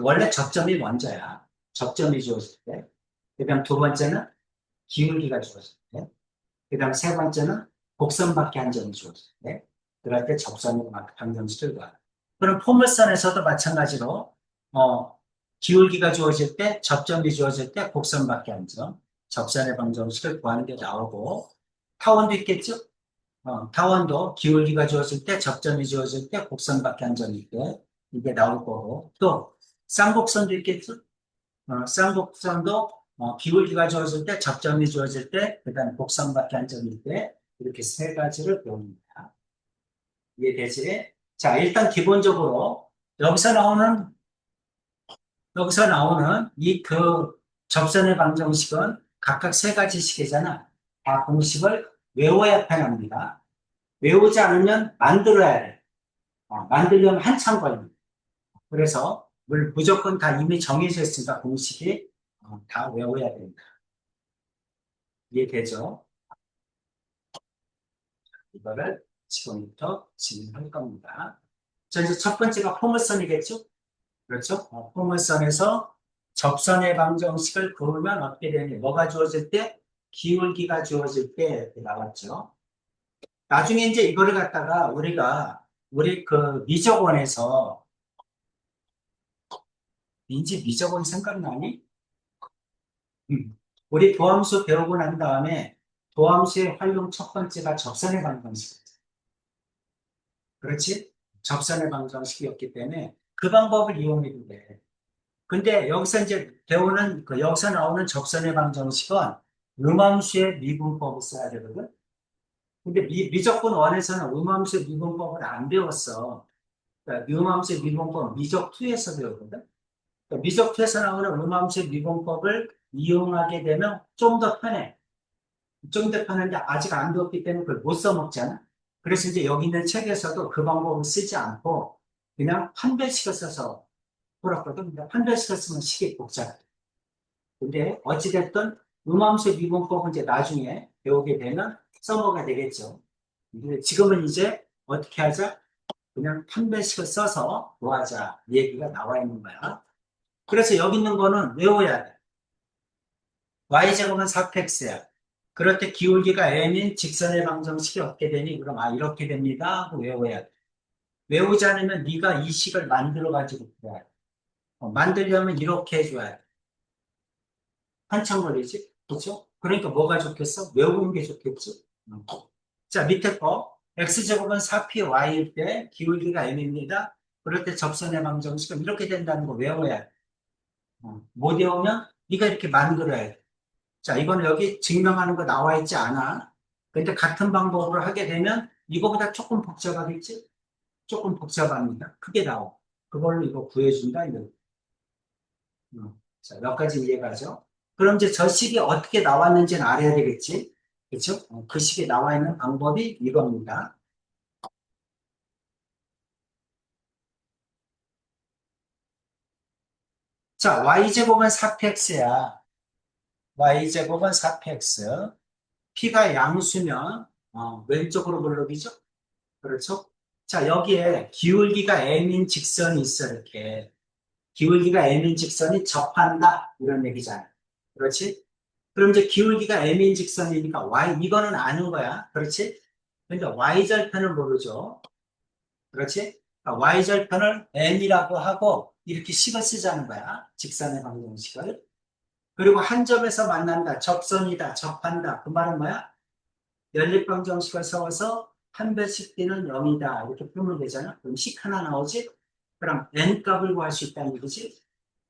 원래 접점이 먼저야. 접점이 주어질 때. 그 다음 두 번째는 기울기가 주어질 때. 그 다음 세 번째는 곡선밖에 한 점이 주어질 때. 그럴 때 접선의 방정식을 구하는. 그럼 포물선에서도 마찬가지로, 기울기가 주어질 때, 접점이 주어질 때, 곡선밖에 한 점. 접선의 방정식을 구하는 게 나오고, 타원도 있겠죠? 타원도 기울기가 주어질 때, 접점이 주어질 때, 곡선밖에 한 점일 때, 이게 나올 거고, 또, 쌍곡선도 있겠죠? 쌍곡선도 기울기가 주어질 때, 접점이 주어질 때, 그 다음에 곡선밖에 한 점일 때, 이렇게 세 가지를 배웁니다. 이해되지? 자, 일단 기본적으로, 여기서 나오는, 여기서 나오는 이 접선의 방정식은 각각 세 가지 식이잖아. 다 공식을 외워야 편합니다. 외우지 않으면 만들어야 돼. 만들려면 한참 걸립니다. 그래서 무조건 다 이미 정해져 있으니까 공식이 다 외워야 됩니다. 이해되죠? 이거를 지금부터 진행할 겁니다. 자, 이제 첫 번째가 포물선이겠죠? 그렇죠? 포물선에서 접선의 방정식을 그으면 어떻게 되니? 뭐가 주어질 때? 기울기가 주어질 때 나왔죠. 나중에 이제 이거를 갖다가 우리 그 미적원에서 민지 미적원 생각나니? 우리 도함수 배우고 난 다음에 도함수의 활용 첫 번째가 접선의 방정식. 그렇지? 접선의 방정식이었기 때문에 그 방법을 이용해도 돼. 근데 여기서 이제 배우는, 여기서 나오는 접선의 방정식은 음함수의 미분법을 써야 되거든? 근데 미적분 원에서는 음함수의 미분법을 안 배웠어. 그러니까 음함수의 미분법은 미적2에서 배우거든? 그러니까 미적2에서 나오는 음함수의 미분법을 이용하게 되면 좀 더 편해. 좀 더 편한데 아직 안 배웠기 때문에 그걸 못 써먹잖아. 그래서 이제 여기 있는 책에서도 그 방법을 쓰지 않고 그냥 판별식을 써서 풀었거든. 근데 판별식을 쓰면 식이 복잡해. 근데 어찌됐든 음함수 미분법은 이제 나중에 배우게 되면 써먹어야 되겠죠. 근데 지금은 이제 어떻게 하자? 그냥 판별식을 써서 뭐 하자. 이 얘기가 나와 있는 거야. 그래서 여기 있는 거는 외워야 돼. y제곱은 4px야. 그럴 때 기울기가 m인 직선의 방정식이 어떻게 되니? 그럼 이렇게 됩니다 하고 외워야 돼. 외우지 않으면 네가 이 식을 만들어 가지고 그래. 만들려면 이렇게 해줘야 돼. 한참 걸리지? 그렇죠? 그러니까 뭐가 좋겠어? 외우는 게 좋겠지? 음. 자, 밑에 거. x제곱은 4py일 때 기울기가 m입니다. 그럴 때 접선의 방정식은 이렇게 된다는 거 외워야 돼. 못 외우면 네가 이렇게 만들어야 돼. 자, 이거는 여기 증명하는 거 나와 있지 않아. 근데 같은 방법으로 하게 되면 이거보다 조금 복잡하겠지? 조금 복잡합니다. 크게 나와. 그걸로 이거 구해준다, 이거. 자, 몇 가지 이해가죠? 그럼 이제 저 식이 어떻게 나왔는지는 알아야 되겠지? 그렇죠? 그 식이 나와 있는 방법이 이겁니다. 자, y제곱은 4px야. y제곱은 4px. p가 양수면 왼쪽으로 물러기죠? 그렇죠? 자, 여기에 기울기가 m인 직선이 있어, 이렇게. 기울기가 m인 직선이 접한다. 이런 얘기잖아. 그렇지? 그럼 이제 기울기가 m인 직선이니까 y, 이거는 아는 거야. 그렇지? 그러니까 y절편을 모르죠. 그렇지? 그러니까 y절편을 n이라고 하고 이렇게 식을 쓰자는 거야. 직선의 방정식을. 그리고 한 점에서 만난다. 접선이다. 접한다. 그 말은 뭐야? 연립방정식을 써서 한 배씩 뛰는 0이다. 이렇게 풀면 되잖아. 그럼 식 하나 나오지? 그럼 n 값을 구할 수 있다는 얘기지?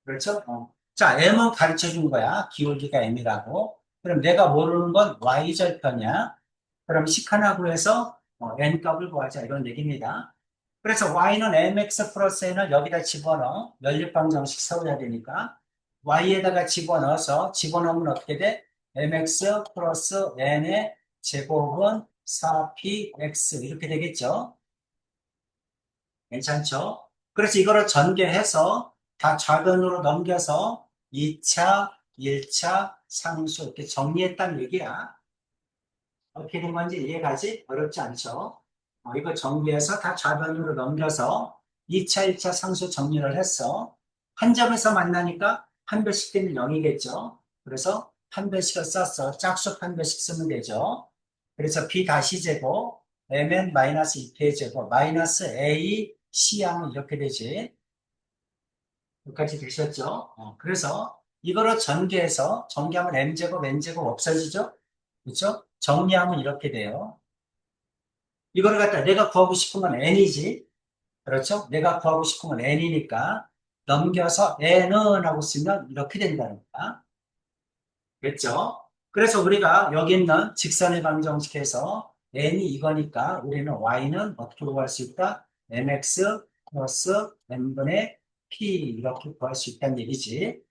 그렇죠? 자, m은 가르쳐 준 거야. 기울기가 m이라고. 그럼 내가 모르는 건 y절편이야. 그럼 식 하나 구해서 n 값을 구하자. 이런 얘기입니다. 그래서 y는 mx 플러스 n을 여기다 집어넣어. 연립방정식 세워야 되니까. y에다가 집어넣으면 어떻게 돼? mx 플러스 n의 제곱은 4px 이렇게 되겠죠? 괜찮죠? 그래서 이거를 전개해서 다 좌변으로 넘겨서 2차, 1차, 상수 이렇게 정리했다는 얘기야. 어떻게 된 건지 이해가지? 어렵지 않죠? 이거 정리해서 다 좌변으로 넘겨서 2차, 1차 상수 정리를 했어. 한 점에서 만나니까 한 배씩 되면 0이겠죠? 그래서 한 배씩을 썼어. 짝수 한 배씩 쓰면 되죠? 그래서 b 다시 제곱, mn 마이너스 2p의 제곱, 마이너스 a c양은 이렇게 되지. 여기까지 되셨죠? 그래서 이거를 전개하면 m제곱, n제곱 없어지죠? 그렇죠? 정리하면 이렇게 돼요. 이거를 갖다 내가 구하고 싶은 건 n이지. 그렇죠? 내가 구하고 싶은 건 n이니까 넘겨서 n은 하고 쓰면 이렇게 된다는 거야. 됐죠? 그래서 우리가 여기 있는 직선의 방정식에서 n이 이거니까 우리는 y는 어떻게 구할 수 있다? mx 플러스 n분의 p 이렇게 구할 수 있다는 얘기지.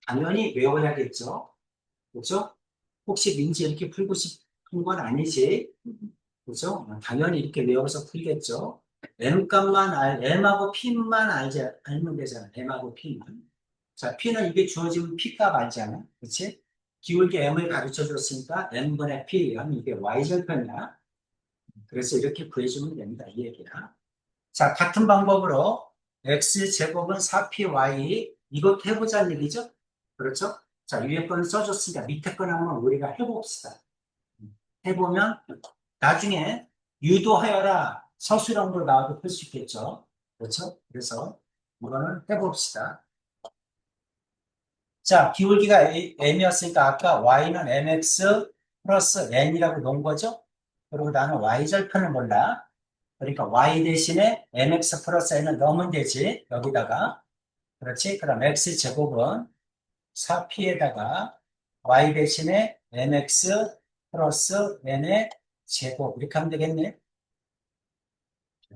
당연히 외워야겠죠. 그렇죠? 혹시 민지 이렇게 풀고 싶은 건 아니지. 그죠? 당연히 이렇게 외워서 풀겠죠. m하고 p만 알면 되잖아. m하고 p만. 자, p는 이게 주어지면 p값 알잖아. 그치? 기울기 m을 가르쳐 줬으니까 n분의 p 하면 이게 y절편이야. 그래서 이렇게 구해주면 됩니다. 이 얘기야. 자, 같은 방법으로 x제곱은 4py 이것도 해보자는 얘기죠? 그렇죠? 자, 위에 거는 써줬으니까 밑에 거는 한번 우리가 해봅시다. 해보면 나중에 유도하여라 서술형으로 나와도 풀 수 있겠죠. 그렇죠? 그래서 이거는 해봅시다. 자, 기울기가 m이었으니까 아까 y는 mx 플러스 n이라고 놓은 거죠. 그리고 나는 y절편을 몰라. 그러니까 y 대신에 mx 플러스 n을 넣으면 되지. 여기다가. 그렇지? 그럼 x제곱은 4p에다가 y 대신에 mx 플러스 n의 제곱 이렇게 하면 되겠네.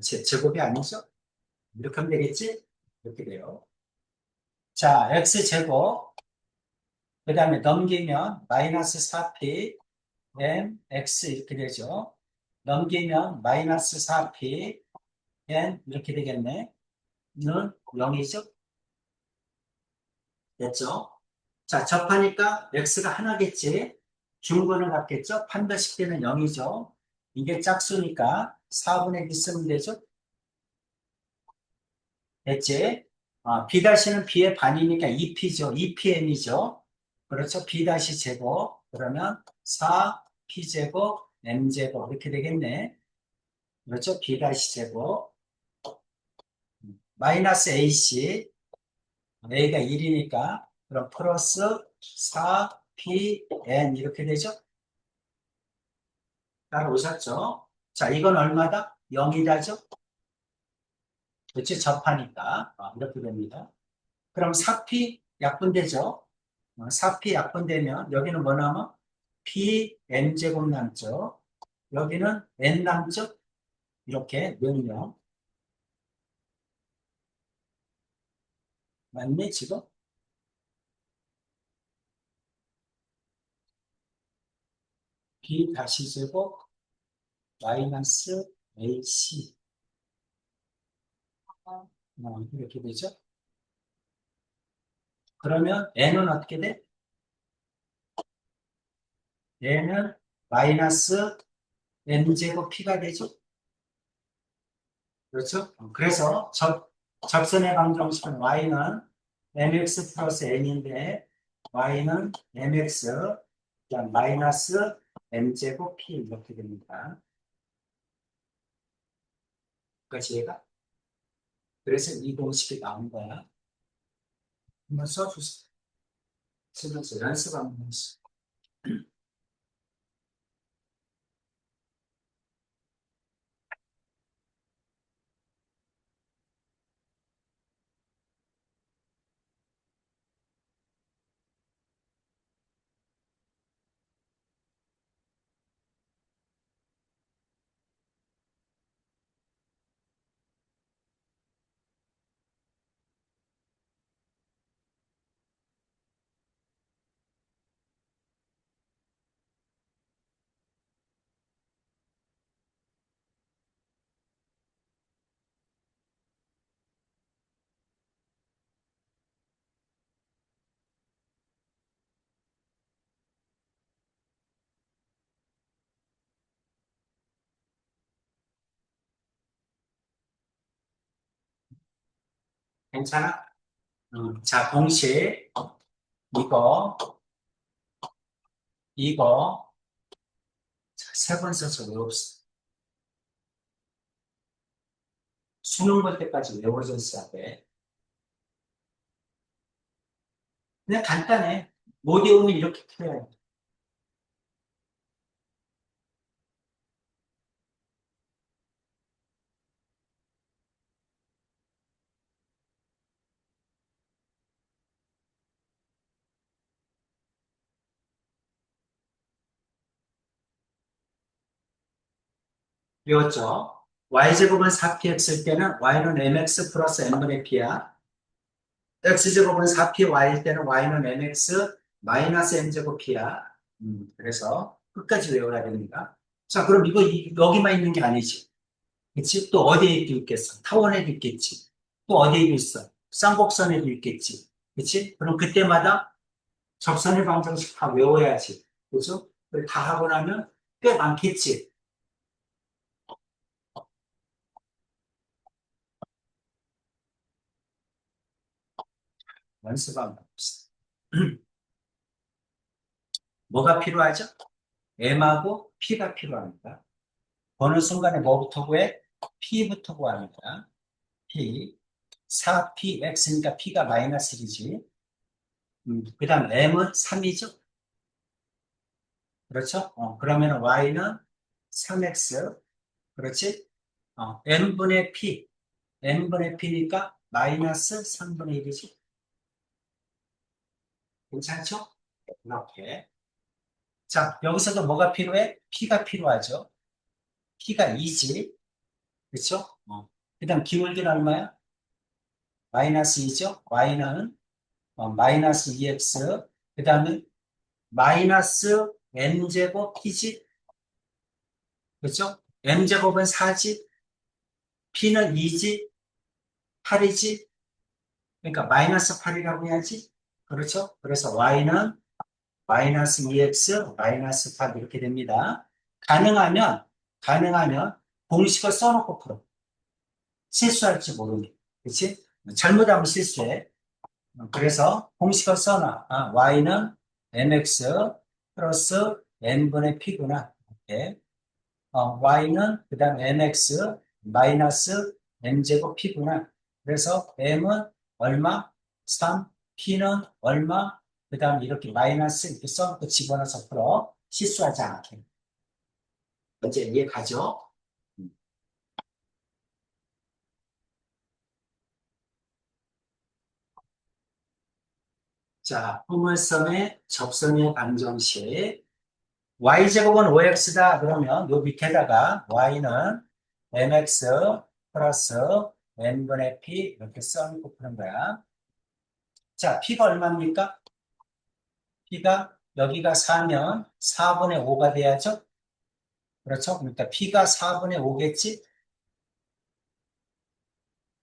제곱이 아니죠? 이렇게 하면 되겠지? 이렇게 돼요. 자, x제곱 그 다음에 넘기면 마이너스 4p n x 이렇게 되죠. 넘기면 마이너스 4p n 이렇게 되겠네. 는 0이죠? 됐죠? 자, 접하니까 x가 하나겠지. 중근을 갖겠죠? 판별식 되는 0이죠. 이게 짝수니까 4분의 1 쓰면 되죠? 됐지? b-는 b의 반이니까 2p죠. 2pm이죠. 그렇죠? b- 제곱. 그러면 4p제곱 m제곱 이렇게 되겠네. 그렇죠? b- 제곱. 마이너스 ac. a가 1이니까 그럼 플러스 4pn 이렇게 되죠? 따라오셨죠? 자, 이건 얼마다? 0이다죠? 그렇지? 접하니까. 이렇게 됩니다. 그럼 4p 약분되죠? 4p 약분되면 여기는 뭐 남아? pn제곱 남죠? 여기는 n 남죠? 이렇게 넣으면 맞네 지금? b 다시 제곱 마이너스 ac 이렇게 되죠? 그러면 n은 어떻게 돼? n은 마이너스 n제곱 p가 되죠? 그렇죠? 그래서 접선의 방정식은 y는 mx 플러스 n인데 y는 mx 그냥 마이너스 m제곱 p 이렇게 됩니다. 그러니까 얘가 그래서 이 공식이 나온 거야. 한번 써주세요. 쓰면서 연습하면 되지. 괜찮아? 자, 공식 이거 이거 세 번 써서 외웁시다. 수능 볼 때까지 외워졌어야 돼. 그냥 간단해. 못 외우면 이렇게 풀어야 돼. 외웠죠? y제곱은 4px일 때는 y는 mx 플러스 n분의 p야. x제곱은 4py일 때는 y는 mx 마이너스 n제곱 p야. 그래서 끝까지 외워야 됩니다. 자, 그럼 이거 여기만 있는 게 아니지. 그치? 또 어디에도 있겠어? 타원에도 있겠지. 또 어디에도 있어? 쌍곡선에도 있겠지. 그치? 그럼 그때마다 접선의 방정식 다 외워야지. 그죠? 그걸 다 하고 나면 꽤 많겠지. 연습 한번 봅시다. 뭐가 필요하죠? M하고 P가 필요합니다. 어느 순간에 뭐부터 구해? P부터 구합니다. P. 4px니까 P가 마이너스 1이지. 그 다음 M은 3이죠? 그렇죠? 그러면 Y는 3x. 그렇지? n분의 P. n분의 P니까 마이너스 3분의 1이지. 괜찮죠? 이렇게. 자, 여기서도 뭐가 필요해? P가 필요하죠. P가 2지. 그렇죠? 그 다음 기울기는 얼마야? 마이너스 2죠? Y는 마이너스 2x. 그 다음에 마이너스 n제곱 P지. 그렇죠? n제곱은 4지. P는 2지. 8이지. 그러니까 마이너스 8이라고 해야지. 그렇죠? 그래서 Y는 마이너스 2x 마이너스 8 이렇게 됩니다. 가능하면 공식을 써놓고 풀어. 실수할지 모르니. 그치? 잘못하면 실수해. 그래서 공식을 써놔. y는 mx 플러스 n분의 p구나. 이렇게. y는 그 다음 mx 마이너스 n제곱 p구나. 그래서 m은 얼마? 3, p는 얼마? 그 다음 이렇게 마이너스 이렇게 써놓고 집어넣어서 풀어. 실수하지 않게. 이제 이해 가죠? 자, 포물선의 접선의 방정식. y제곱은 5x다. 그러면 요 밑에다가 y는 mx 플러스 n분의 p 이렇게 써놓고 푸는 거야. 자, p가 얼마입니까? p가 여기가 4면 4분의 5가 돼야죠? 그렇죠? 그러니까 p가 4분의 5겠지?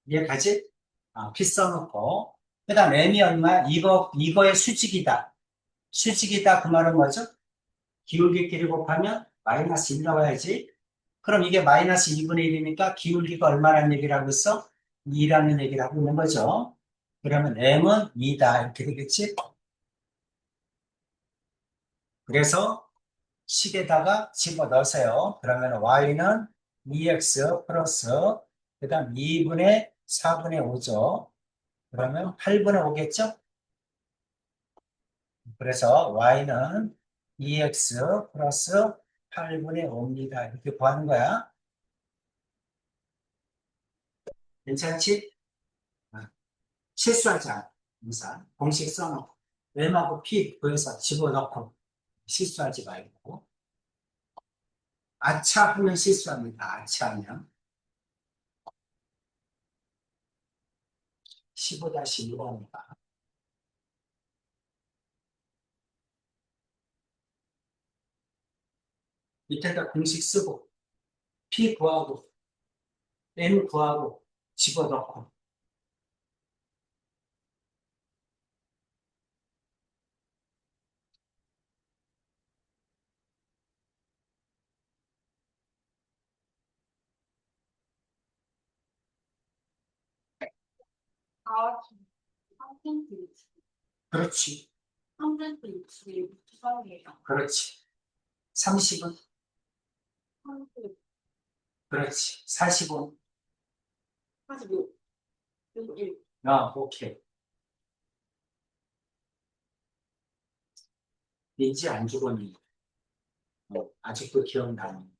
이해가지? p 써놓고. 그 다음 m이 얼마야? 이거의 수직이다. 수직이다. 그 말은 뭐죠? 기울기끼리 곱하면 마이너스 1 나와야지. 그럼 이게 마이너스 2분의 1이니까 기울기가 얼마라는 얘기를 하고 있어? 2라는 얘기를 하고 있는 거죠. 그러면 m은 2다 이렇게 되겠지? 그래서 식에다가 집어넣으세요. 그러면 y는 2x 플러스 그 다음 2분의 4분의 5죠. 그러면 8분의 5겠죠? 그래서 y는 2x 플러스 8분의 5입니다. 이렇게 구하는 거야. 괜찮지? 아, 실수하지 않아. 항상 공식 써놓고 램하고 p 구해서 집어넣고 실수하지 말고 아차하면 실수합니다. 아차하면 15-1번입니다. 밑에다 공식 쓰고 p 구하고 n 구하고 집어넣고 아, 3cm 위치. 그렇지 3cm 위치 수정이에요. 그렇지 30은 30, 그렇지 40은 45, 61. 오케이 왠지 안 죽었니 아직도 기억나는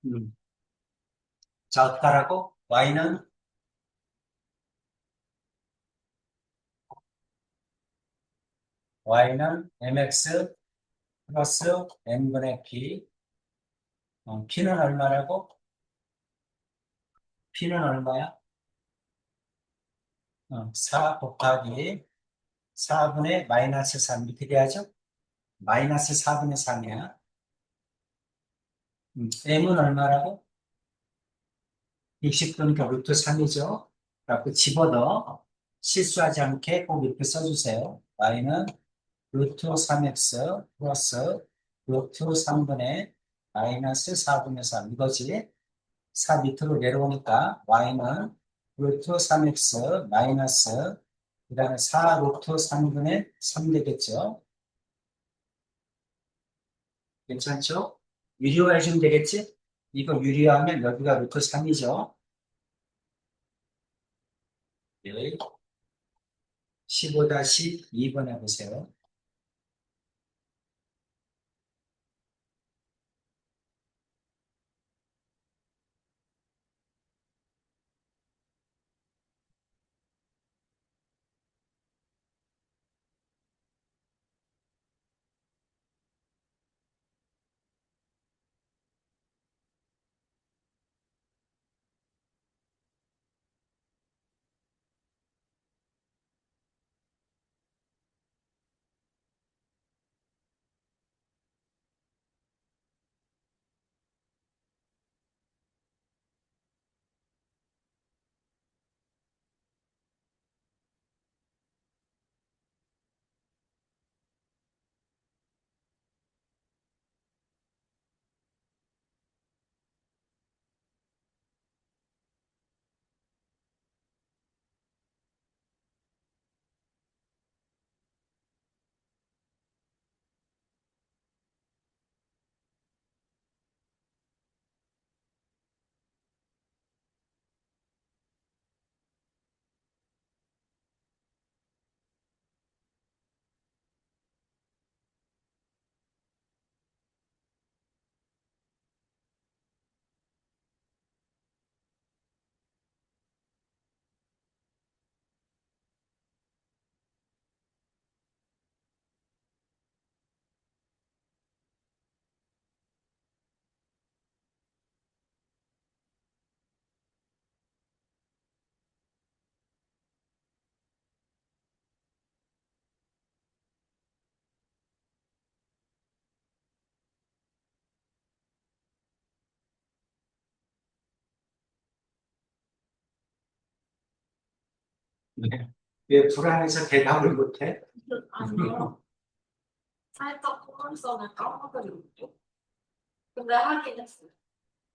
음. 자 어떡하라고? y는 mx 플러스 n분의 p p는 얼마라고? p는 얼마야? 4 곱하기 4분의 마이너스 3 이렇게 돼야죠? 마이너스 4분의 3이야. m은 얼마라고? 60도니까 루트 3이죠. 그래갖고 집어넣어. 실수하지 않게 꼭 이렇게 써주세요. y는 루트 3x 플러스 루트 3분의 마이너스 4분의 3 이거지. 4 밑으로 내려오니까 y는 루트 3x 마이너스 그 다음에 4 루트 3분의 3 되겠죠. 괜찮죠? 유리화해주면 되겠지? 이거 유리화하면 여기가 루트 3이죠. 여기 15-2번 해보세요. 왜 불안해서 대답을 못해? 아니요. 살짝 포물선을 까먹으려고. 근데 하긴 했어요.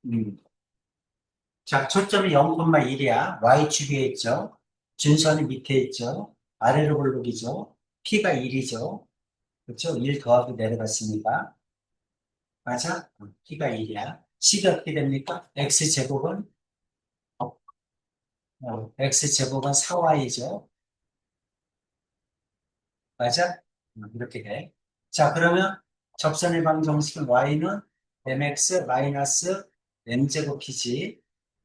음. 자, 초점이 0,1이야. Y축에 있죠. 준선이 밑에 있죠. 아래로 볼록이죠. P가 1이죠. 그렇죠? 1 더하고 내려갔으니까. 맞아? P가 1이야. C가 어떻게 됩니까? X제곱은? X제곱은 4Y죠. 맞아? 이렇게 돼. 자, 그러면 접선의 방정식은 Y는 mx 마이너스 m제곱 P지.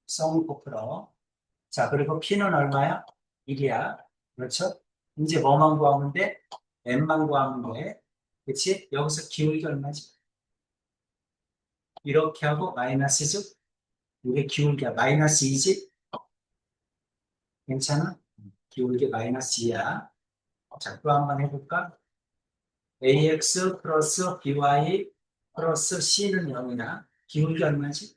성 풀어. 자, 그리고 P는 얼마야? 1이야. 그렇죠? 이제 뭐만 구하면 돼? M만 구하면 돼. 그치? 여기서 기울기 얼마지? 이렇게 하고 마이너스죠? 이게 기울기야. 마이너스 2지? 괜찮아? 기울기 마이너스 2야. 자, 또 한번 해볼까? ax 플러스 by 플러스 c는 0이야. 기울기 얼마지?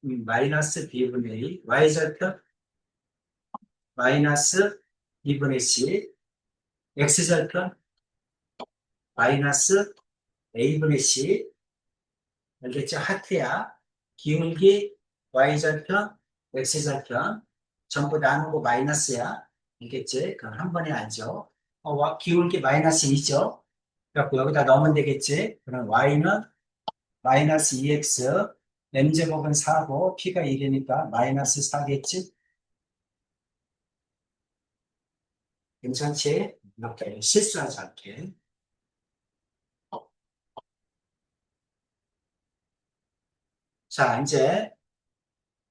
마이너스 b분의 a. y절편 마이너스 b분의 c. x절편 마이너스 a분의 c. 알겠죠? 하트야. 기울기 y절편, x절편 전부 나누고 마이너스야. 알겠지? 그럼 한 번에 알죠? 기울기 마이너스 2죠? 그래갖고 여기다 넣으면 되겠지? 그럼 y는 마이너스 2x, m제곱은 4고 p가 1이니까 마이너스 4겠지? 괜찮지? 이렇게 실수하지 않게. 자, 이제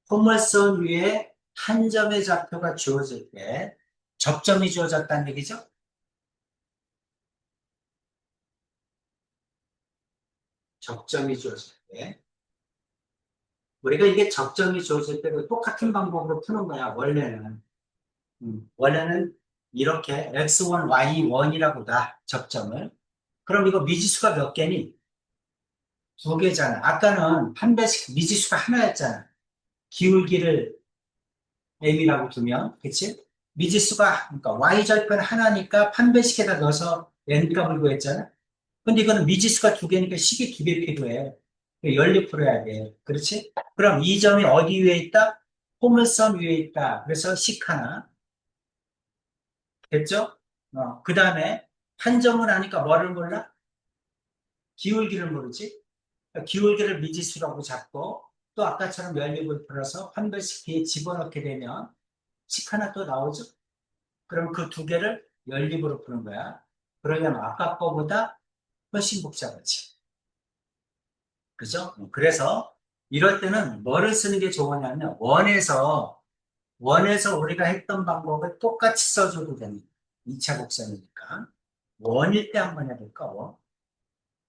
포물선 위에 한 점의 좌표가 주어질 때 접점이 주어졌다는 얘기죠? 접점이 주어질 때. 우리가 이게 접점이 주어질 때 똑같은 방법으로 푸는 거야, 원래는. 원래는 이렇게 x1, y1이라고 다 접점을. 그럼 이거 미지수가 몇 개니? 두 개잖아. 아까는 판별식 미지수가 하나였잖아. 기울기를 m이라고 두면, 그치? 미지수가, 그러니까 y절편 하나니까 판별식에다 넣어서 n 값을 구했잖아. 근데 이거는 미지수가 두 개니까 식이 두 개 필요해. 연립 풀어야 돼. 그렇지? 그럼 이 점이 어디 위에 있다? 포물선 위에 있다. 그래서 식 하나. 됐죠? 그 다음에 한 점을 하니까 뭐를 몰라? 기울기를 모르지? 그러니까 기울기를 미지수라고 잡고 또 아까처럼 연립을 풀어서 판별식 뒤에 집어넣게 되면 식 하나 또 나오죠? 그럼 그 두 개를 연립으로 푸는 거야. 그러려면 아까 거보다 훨씬 복잡하지. 그죠? 그래서 이럴 때는 뭐를 쓰는 게 좋으냐면 원에서 우리가 했던 방법을 똑같이 써줘도 됩니다. 2차 곡선이니까. 원일 때 한번 해볼까? 원.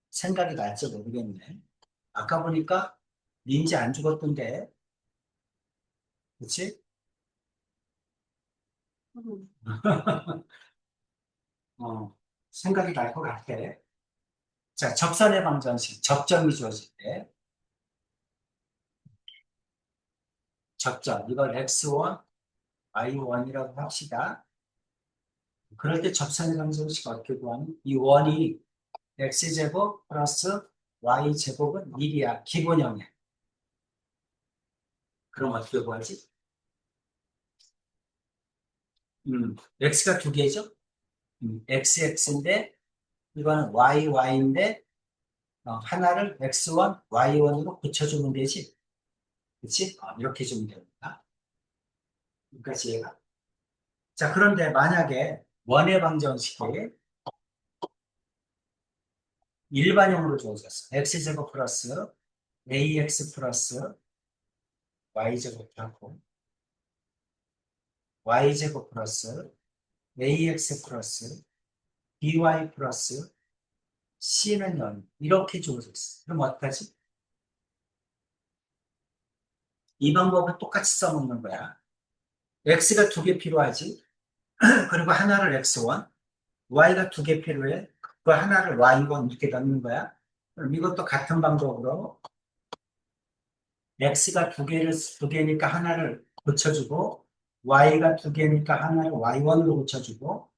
생각이 날지 모르겠네. 아까 보니까 민지 안 죽었던데. 그치? 음. 어, 생각이 날 것 같아. 자, 접선의 방정식. 접점이 주어질 때. 접점. 이걸 x1, y1이라고 합시다. 그럴 때 접선의 방정식 어떻게 구하니? 이 원이 x제곱 플러스 y제곱은 1이야. 기본형이야. 그럼 어떻게 구하지? x가 두 개죠? xx인데 이거는 y인데 하나를 x1, y1으로 붙여주면 되지. 그치? 이렇게 주면 됩니다. 여기까지 얘가. 자, 그런데 만약에 원의 방정식이 일반형으로 주어졌어. x제곱 플러스 ax 플러스 y제곱 하고 y제곱 플러스 ax 플러스 by 플러스 c는 0 이렇게 주어졌어. 그럼 어떡하지? 이 방법은 똑같이 써먹는 거야. x가 두 개 필요하지. 그리고 하나를 x1, y가 두 개 필요해. 그 하나를 y1 이렇게 넣는 거야. 그럼 이것도 같은 방법으로 x가 두 개니까 하나를 붙여주고 y가 두 개니까 하나를 y1으로 고쳐주고,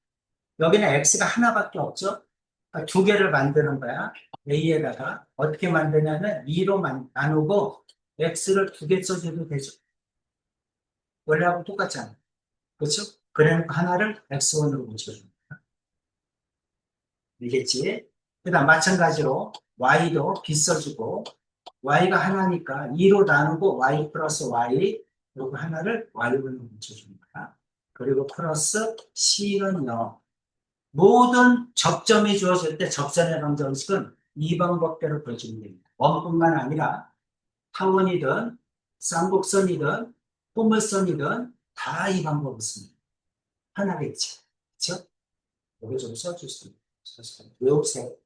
여기는 x가 하나밖에 없죠? 그러니까 두 개를 만드는 거야. a에다가 어떻게 만드냐면 2로 나누고 x를 두 개 써줘도 되죠. 원래하고 똑같잖아. 그렇죠? 그러니까 하나를 x1으로 고쳐줍니다. 알겠지? 그다음 마찬가지로 y도 b 써주고 y가 하나니까 2로 나누고 y 플러스 y 그리고 하나를 y1으로 고쳐줍니다. 그리고 플러스 c는 0. 모든 접점이 주어질 때 접선의 방정식은 이 방법대로 보여주면 됩니다. 원뿐만 아니라 타원이든 쌍곡선이든 포물선이든 다 이 방법을 씁니다. 하나겠죠. 그렇죠? 여기 좀 써주세요. 외우세요.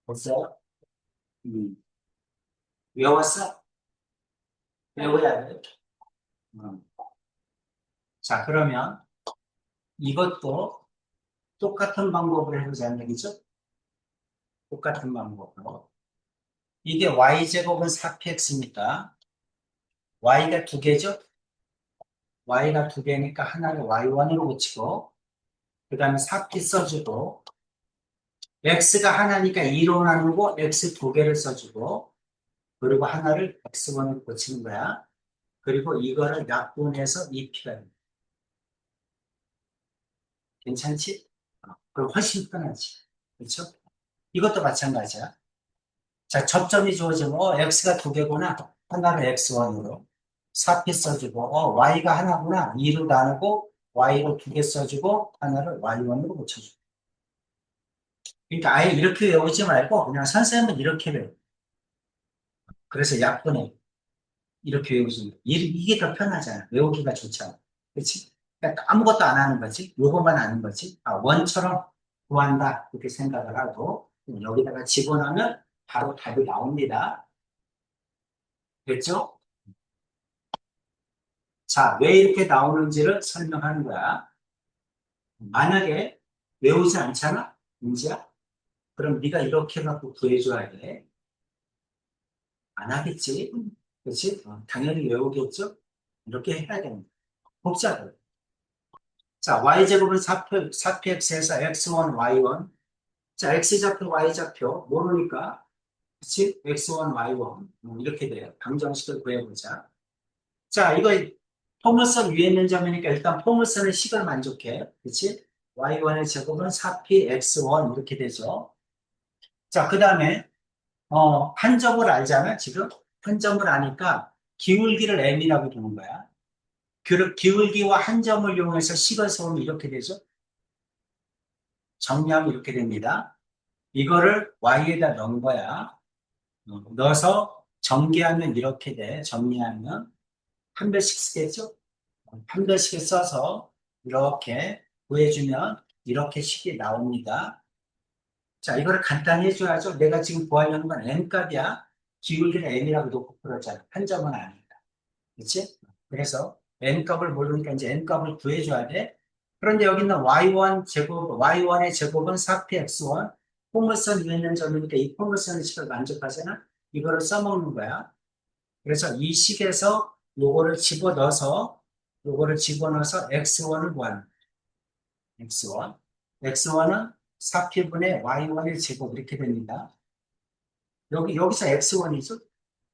보세요. 음. 외웠어? 외워야 돼. 음. 자, 그러면 이것도 똑같은 방법으로 해보자는 얘기죠? 똑같은 방법으로. 이게 y제곱은 4px입니까? y가 두 개죠? y가 두 개니까 하나를 y1으로 고치고, 그 다음에 4p 써주고, x가 하나니까 2로 나누고, x 두 개를 써주고, 그리고 하나를 x1으로 고치는 거야. 그리고 이거를 약분해서 2p가 돼. 괜찮지? 그럼 훨씬 편하지. 그렇죠? 이것도 마찬가지야. 자, 접점이 주어지면, x가 두 개구나. 하나를 x1으로. 4p 써주고, y가 하나구나. 2로 나누고, y로 두 개 써주고, 하나를 y1으로 고쳐주고. 그러니까 아예 이렇게 외우지 말고, 그냥 선생님은 이렇게 외워. 그래서 약분해. 이렇게 외우시면 돼. 이게 더 편하잖아. 외우기가 좋잖아. 그렇지? 그러니까 아무것도 안 하는 거지. 요것만 하는 거지. 아, 원처럼 구한다. 이렇게 생각을 하고, 여기다가 집어넣으면 바로 답이 나옵니다. 됐죠? 자, 왜 이렇게 나오는지를 설명하는 거야. 만약에 외우지 않잖아? 문제야? 그럼 네가 이렇게 갖고 구해줘야 돼. 안 하겠지? 그렇지? 당연히 외우겠죠? 이렇게 해야 됩니다. 복잡해. 자, y제곱은 4px에서 x1, y1. 자, x좌표, y좌표 모르니까 그렇지? x1, y1 이렇게 돼요. 방정식을 구해보자. 자, 이거 포물선 위에 있는 점이니까 일단 포물선의 식을 만족해. 그렇지? y1의 제곱은 4px1 이렇게 되죠. 자, 그 다음에 한 점을 알잖아, 지금. 한 점을 아니까 기울기를 m이라고 부르는 거야. 기울기와 한 점을 이용해서 식을 세우면 이렇게 되죠. 정리하면 이렇게 됩니다. 이거를 y에다 넣은 거야. 넣어서 전개하면 이렇게 돼. 정리하면 한 배씩 쓰겠죠? 한 배씩 써서 이렇게 구해주면 이렇게 식이 나옵니다. 자, 이거를 간단히 해줘야죠. 내가 지금 구하려는 건 n값이야. 기울기를 n이라고 놓고 그러잖아. 한 점은 아니다. 그렇지? 그래서 n값을 모르니까 이제 n값을 구해줘야 돼. 그런데 여기 있는 y1 제곱, y1의 제곱은 4px1. 포물선 위에 있는 점이니까 이 포물선의 식을 만족하잖아. 이거를 써먹는 거야. 그래서 이 식에서 요거를 집어넣어서 x1을 구하는 거야. x1. x1은 4p분의 y1의 제곱 이렇게 됩니다. 여기서 x1이죠?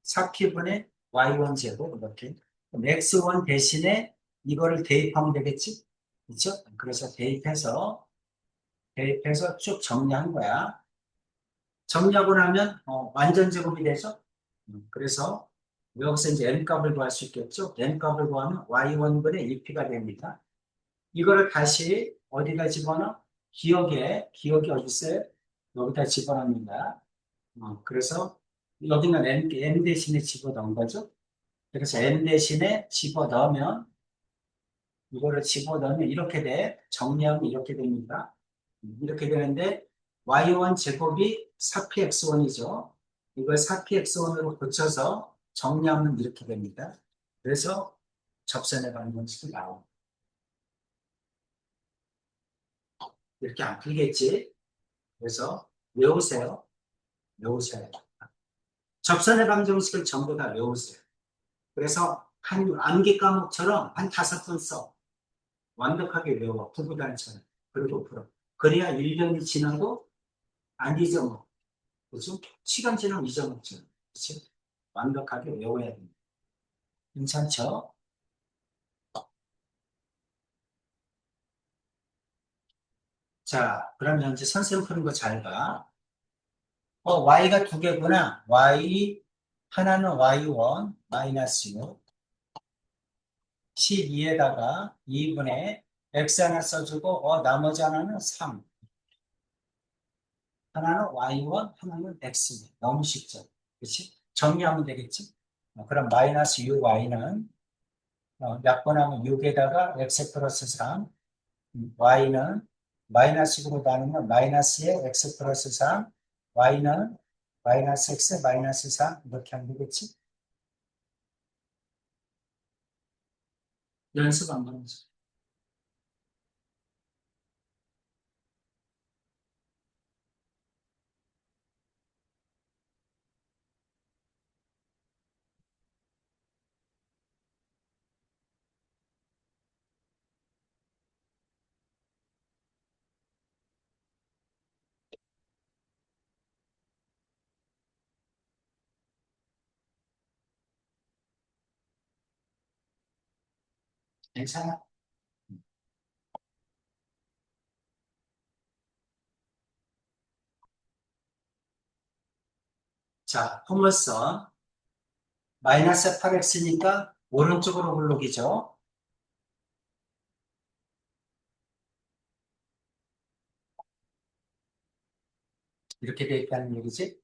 4p분의 y1 제곱, 이렇게. 그럼 x1 대신에 이거를 대입하면 되겠지? 그렇죠? 그래서 대입해서 쭉 정리한 거야. 정리하고 나면, 완전 제곱이 되죠? 그래서 여기서 이제 n 값을 구할 수 있겠죠? n 값을 구하면 y1분의 2p가 됩니다. 이거를 다시 어디다 집어넣어? 기억이 어디 있어요? 여기다 집어넣습니다. 그래서 여기는 n 대신에 집어넣은 거죠. 그래서 n 대신에 집어넣으면 이거를 집어넣으면 이렇게 돼. 정리하면 이렇게 됩니다. 이렇게 되는데 y1 제곱이 4px1이죠. 이걸 4px1으로 고쳐서 정리하면 이렇게 됩니다. 그래서 접선의 방정식이 나옵니다. 이렇게 안 풀겠지? 그래서 외우세요. 외우셔야 돼요. 접선의 방정식을 전부 다 외우세요. 그래서 한 암기 과목처럼 한 5번 써. 완벽하게 외워. 구구단처럼. 그리고 풀어. 그래야 1년이 지나도 안 잊어먹어. 그죠? 시간 지나면 잊어먹죠. 그치? 완벽하게 외워야 됩니다. 괜찮죠? 자, 그러면 이제 선생님 푸는 거 잘 봐. y가 두 개구나. 하나는 y1 마이너스 6, 12에다가 2분의 x 하나 써주고, 나머지 하나는 3. 하나는 y1, 하나는 x. 너무 쉽죠? 그치? 정리하면 되겠지? 그럼 마이너스 6y는 약분하면 6에다가 x 플러스 3, y는 마이너스로 나누면 마이너스에 x 플러스 3, y는 마이너스 x 마이너스 4 이렇게 하면 되겠지? 연습 한번 해줘. 괜찮아? 자, 포물선 마이너스 8x니까 오른쪽으로 굴러기죠? 이렇게 돼 있다는 얘기지?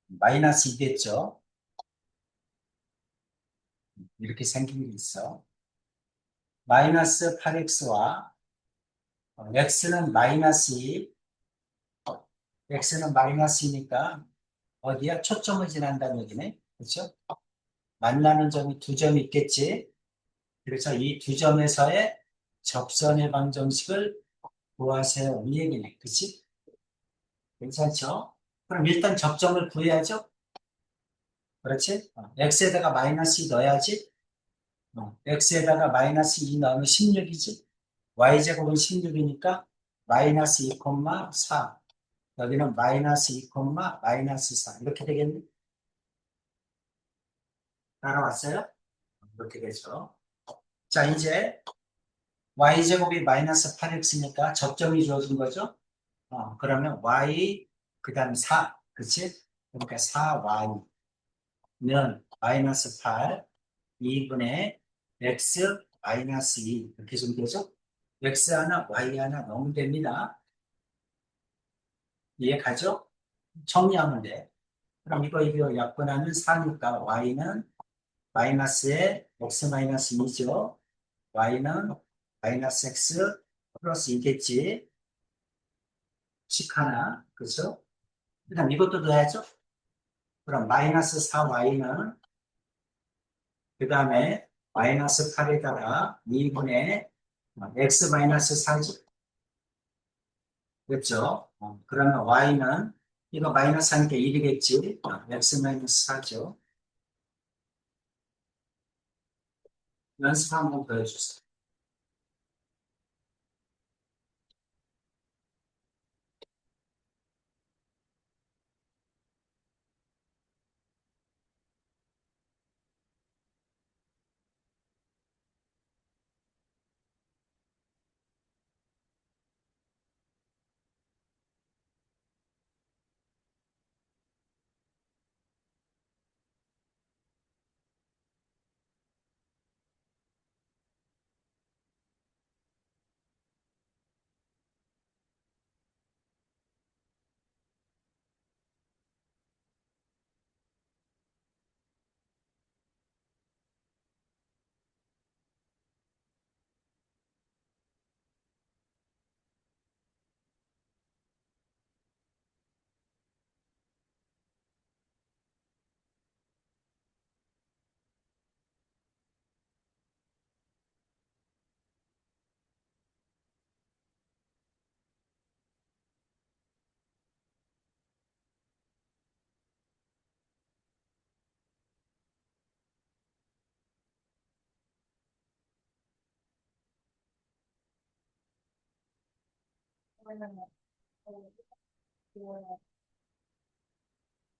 마이너스 2겠죠? 이렇게 생긴 게 있어. 마이너스 8x와 x는 마이너스 2, x는 마이너스 2니까 어디야? 초점을 지난다는 얘기네. 그렇죠? 만나는 점이 두 점이 있겠지. 그래서 이 두 점에서의 접선의 방정식을 구하세요. 이 얘기네. 그치? 괜찮죠? 그럼 일단 접점을 구해야죠? 그렇지? x에다가 마이너스 2 넣어야지. x에다가 마이너스 2 넣으면 16이지. y제곱은 16이니까 마이너스 2, 4. 여기는 마이너스 2, 마이너스 4. 이렇게 되겠네? 따라왔어요? 이렇게 되죠. 자, 이제 y제곱이 마이너스 8x니까 접점이 주어진 거죠? 그러면 y, 그 다음 4. 그치? 그러니까 4y면 마이너스 8, 2분의 x 마이너스 2. 이렇게 좀 되죠? x 하나, y 하나 넣으면 됩니다. 이해 가죠? 정리하면 돼. 그럼 이거 약분하면 4니까 y는 마이너스에 x 마이너스 2죠. y는 마이너스 x 플러스 2겠지. 식 하나. 그죠? 그 다음 이것도 넣어야죠. 그럼 마이너스 4y는 그 다음에 마이너스 8에다가 2분의 x 마이너스 4죠. 그렇죠? 그러면 y는 이거 마이너스 하니까 1이겠지. x 마이너스 4죠. 연습 한번 보여주세요.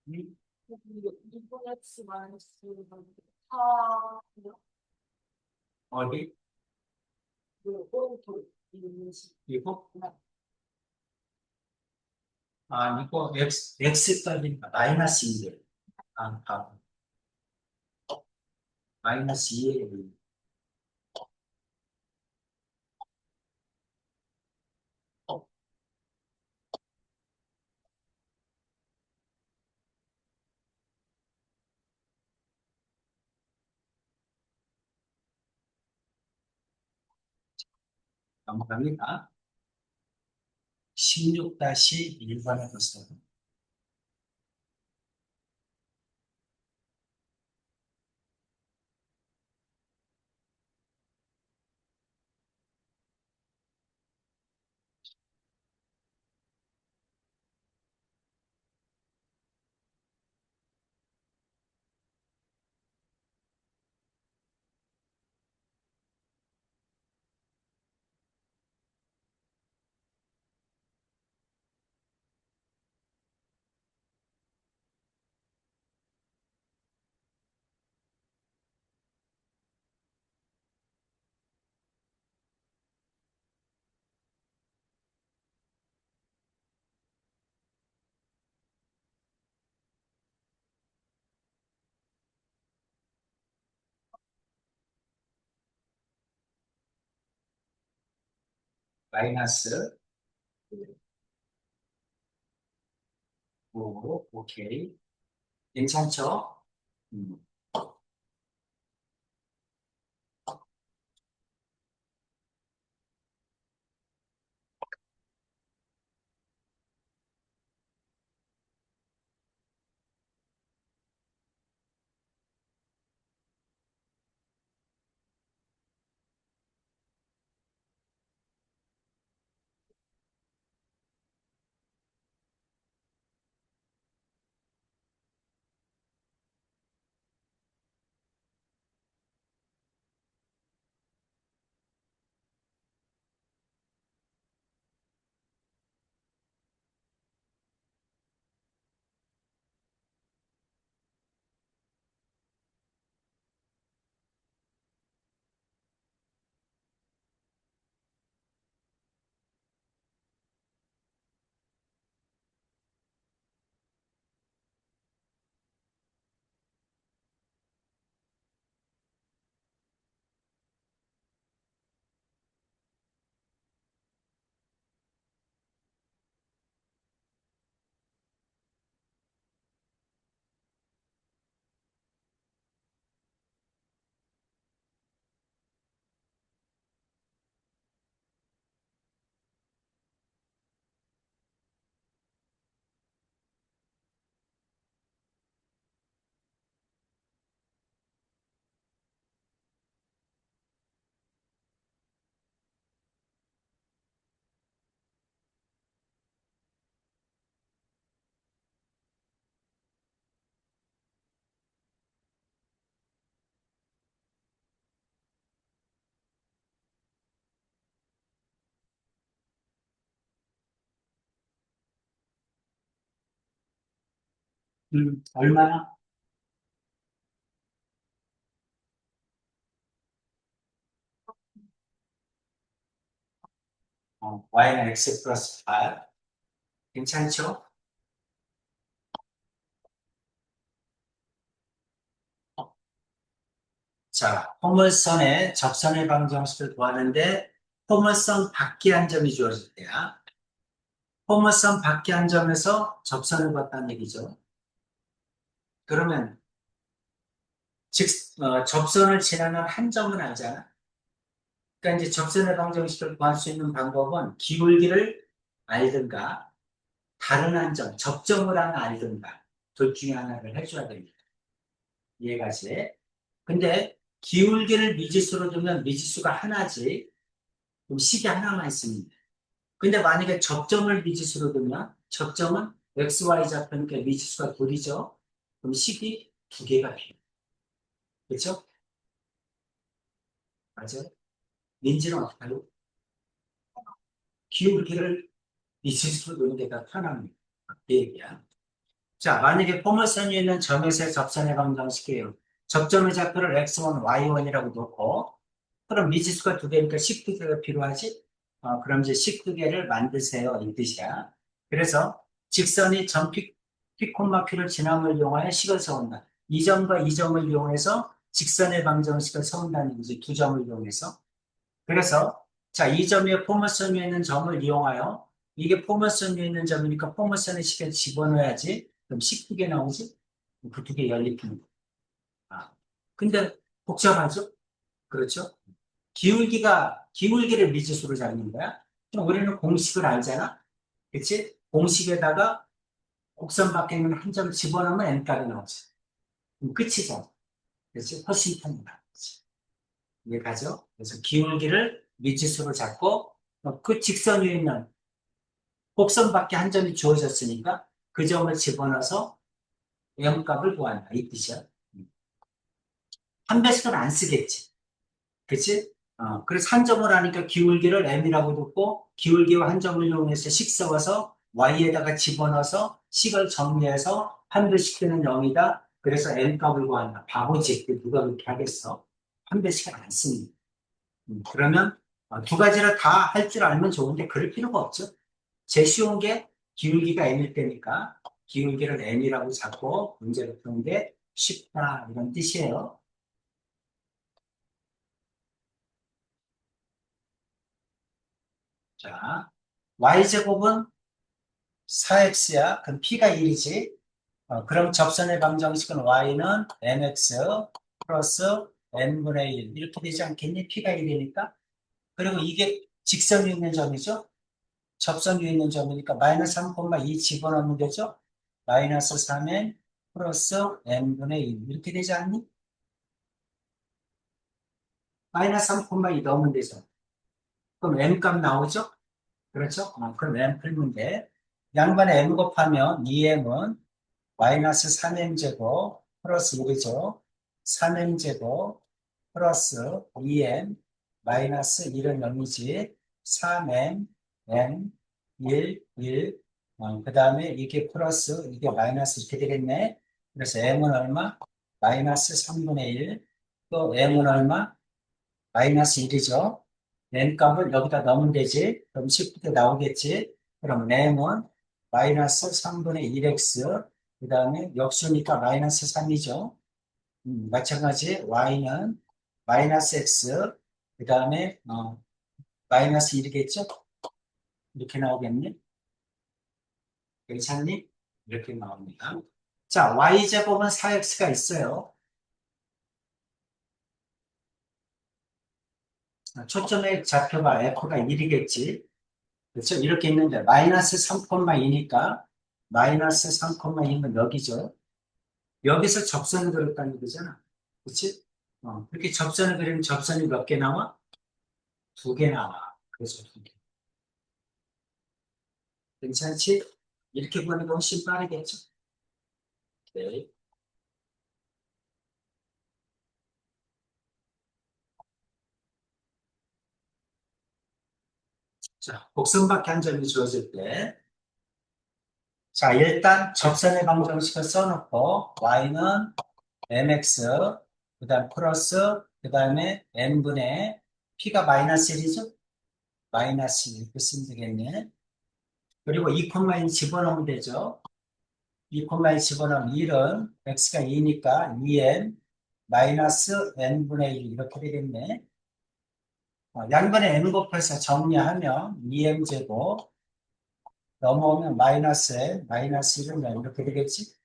음, 이분의 마이너스 아, 어디? 오른쪽 있는 이거? 아, 이거 X 떨리니까 마이너스인데. 아, 마이너스 2에 넘어갑니다. 16-1번에 보세요. 마이너스 5, 오케이. 괜찮죠? 음. 얼마나? y는 x 플러스 8. 괜찮죠? 자, 포물선의 접선의 방정식을 구하는데 포물선 밖에 한 점이 주어질 때야. 포물선 밖에 한 점에서 접선을 봤다는 얘기죠. 그러면 즉 접선을 지나는 한 점은 알잖아. 그러니까 이제 접선의 방정식을 구할 수 있는 방법은 기울기를 알든가 다른 한 점, 접점을 하나 알든가 둘 중에 하나를 해줘야 됩니다. 이해가지? 근데 기울기를 미지수로 두면 미지수가 하나지 그럼 식이 하나만 있습니다. 근데 만약에 접점을 미지수로 두면 접점은 x, y 좌표니까 미지수가 둘이죠. 그럼 식이 두 개가 돼요. 그렇죠? 맞아요? 민지는 어떻게 해요? 기울기를 미지수로 노는 게 더 편합니다. 그 얘기야. 자, 만약에 포물선이 있는 점에서의 접선의 방정식이에요. 접점의 좌표를 x1, y1이라고 놓고, 그럼 미지수가 두 개니까 식두개가 필요하지? 그럼 이제 식두개를 만드세요. 이 뜻이야. 그래서 직선이 점 P, 콤마 Q를 지남을 이용하여 식을 세운다. 이 점과 이 점을 이용해서 직선의 방정식을 세운다는 거지. 두 점을 이용해서. 그래서 자, 이 점에 포물선 위에 있는 점을 이용하여 이게 포물선 위에 있는 점이니까 포물선의 식을 집어넣어야지. 그럼 식 두 개 나오지? 그 두 개 연립합니다. 아, 근데 복잡하죠? 그렇죠? 기울기를 미지수로 잡는 거야. 그럼 우리는 공식을 알잖아. 그치? 공식에다가 곡선 밖에 있는 한 점 집어넣으면 n값이 나오지. 그럼 끝이잖아. 그치? 훨씬 편하다. 그치? 이해가죠? 그래서 기울기를 미지수로 잡고 그 직선 위에 있는 곡선 밖에 한 점이 주어졌으니까 그 점을 집어넣어서 m값을 구한다. 이 뜻이야. 한 배씩은 안 쓰겠지. 그치? 그래서 한 점을 하니까 기울기를 m이라고 듣고 기울기와 한 점을 이용해서 식 세워서 y에다가 집어넣어서 식을 정리해서 한배식되는 0이다. 그래서 m값을 구한다. 바보지. 누가 그렇게 하겠어? 한 배씩은 안 씁니다. 그러면 두 가지를 다 할 줄 알면 좋은데 그럴 필요가 없죠. 제일 쉬운 게 기울기가 m일 때니까 기울기를 m이라고 잡고 문제를 푸는 게 쉽다 이런 뜻이에요. 자, y제곱은 4x야. 그럼 p가 1이지. 그럼 접선의 방정식은 y는 mx 플러스 n분의 1 이렇게 되지 않겠니? p가 1이니까. 그리고 이게 직선 위에 있는 점이죠. 접선 위에 있는 점이니까 마이너스 3,2 집어넣으면 되죠. 마이너스 3n 플러스 n분의 1 이렇게 되지 않니? 마이너스 3,2 넣으면 되죠. 그럼 n값 나오죠? 그렇죠? 그럼 n 풀면 돼. 양반에 m 곱하면 2m은 마이너스 3m제곱 플러스 1이죠. 3m제곱 플러스 2m 마이너스 1은 0이지. 3m m 1, 1 그 다음에 이게 플러스 이게 마이너스 이렇게 되겠네. 그래서 m은 얼마? 마이너스 3분의 1. 또 m은 얼마? 마이너스 1이죠. n 값을 여기다 넣으면 되지. 그럼 10부터 나오겠지. 그럼 m은 마이너스 3분의 1x 그 다음에 역수니까 마이너스 3이죠. 마찬가지 y는 마이너스 x 그 다음에 마이너스 1이겠죠? 이렇게 나오겠네. 괜찮니? 이렇게 나옵니다. 자, y제곱은 4x가 있어요. 초점의 좌표가 f가 1이겠지. 그렇죠? 이렇게 있는데 마이너스 3,2니까 마이너스 3,2는 여기죠. 여기서 접선을 그렸다는 거잖아. 그렇지? 이렇게 접선을 그리면 접선이 몇 개 나와? 두 개 나와. 그래서 두 개. 괜찮지? 이렇게 보니까 훨씬 빠르겠죠? 네. 자, 곡선밖에 한 점이 주어질 때. 자, 일단 접선의 방정식을 써놓고 y는 mx 그 다음 플러스 그 다음에 n분의 p가 마이너스 1이죠? 마이너스 1 이렇게 쓰면 되겠네. 그리고 2,1 집어넣으면 되죠. 2,1 집어넣으면 1은 x가 2니까 2n 마이너스 n분의 1 이렇게 되겠네. 양변에 n 곱해서 정리하면 2m제곱 넘어오면 마이너스 n 마이너스 1은 이렇게 되겠지.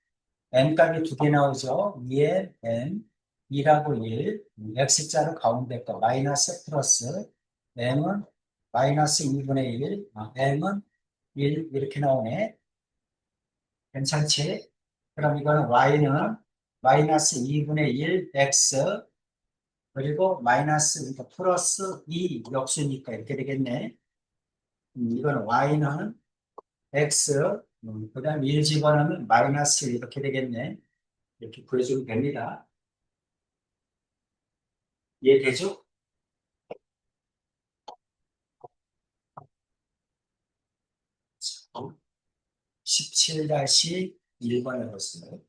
n 값이 두 개 나오죠. 2에 n 2라고 1 x자를 가운데 거 마이너스 플러스 m은 마이너스 2분의 1 m은 1 이렇게 나오네. 괜찮지? 그럼 이거는 y는 마이너스 2분의 1 x 그리고 마이너스 그러니까 플러스 2 역수니까 이렇게 되겠네. 이거는 y는 x 그 다음에 1 집어넣으면 마이너스 1 이렇게 되겠네. 이렇게 구해주면 됩니다. 이해되죠? 17-1번에 보세요.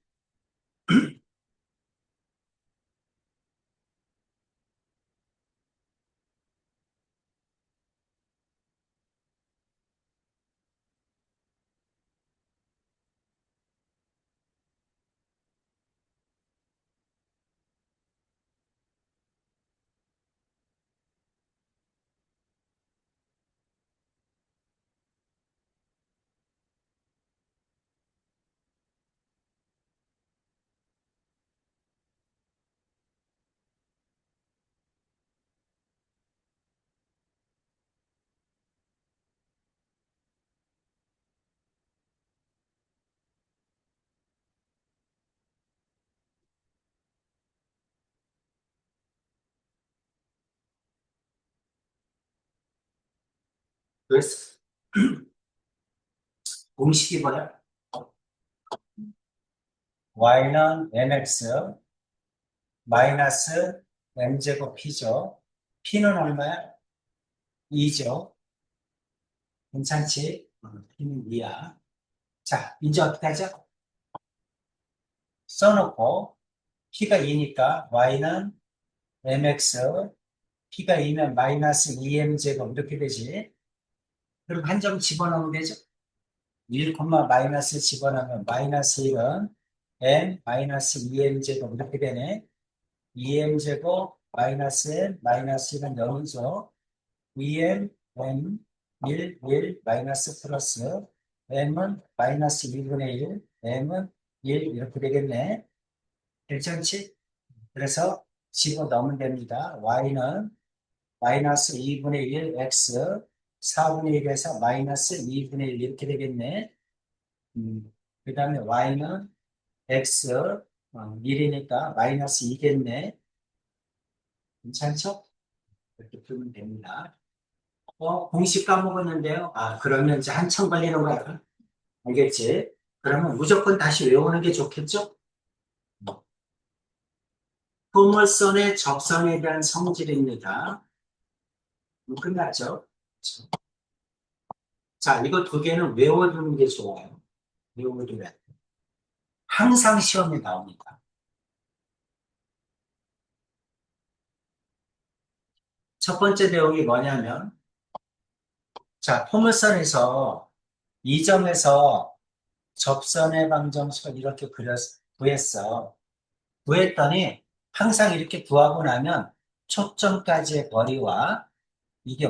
그래서 공식이 뭐야? y는 mx 마이너스 m제곱 p죠. p는 얼마야? 2죠. 괜찮지? p는 2야. 자, 이제 어떻게 하죠? 써놓고 p가 2니까 y는 mx, p가 2면 마이너스 2m제곱 이렇게 되지. 그럼 한 점 집어넣으면 되죠? 1, 마이너스 집어넣으면 마이너스 1은 m 마이너스 2m제곱 이렇게 되네. 2m제곱 마이너스 m 마이너스 1은 0이죠. 2m m 1 마이너스 플러스 m은 마이너스 2분의 1 m은 1 이렇게 되겠네. 괜찮지? 그래서 집어넣으면 됩니다. y는 마이너스 2분의 1 x 4분의 1에서 마이너스 2분의 1 이렇게 되겠네. 그 다음에 y는 x 1이니까 마이너스 2겠네. 괜찮죠? 이렇게 풀면 됩니다. 공식 까먹었는데요. 아, 그러면 이제 한참 걸리는 거야. 알겠지? 그러면 무조건 다시 외우는 게 좋겠죠? 포물선의 접선에 대한 성질입니다. 끝났죠? 자, 이거 두 개는 외워두는 게 좋아요. 외워두면. 항상 시험에 나옵니다. 첫 번째 내용이 뭐냐면, 자, 포물선에서 이 점에서 접선의 방정식을 이렇게 구했어. 구했더니 항상 이렇게 구하고 나면 초점까지의 거리와 이게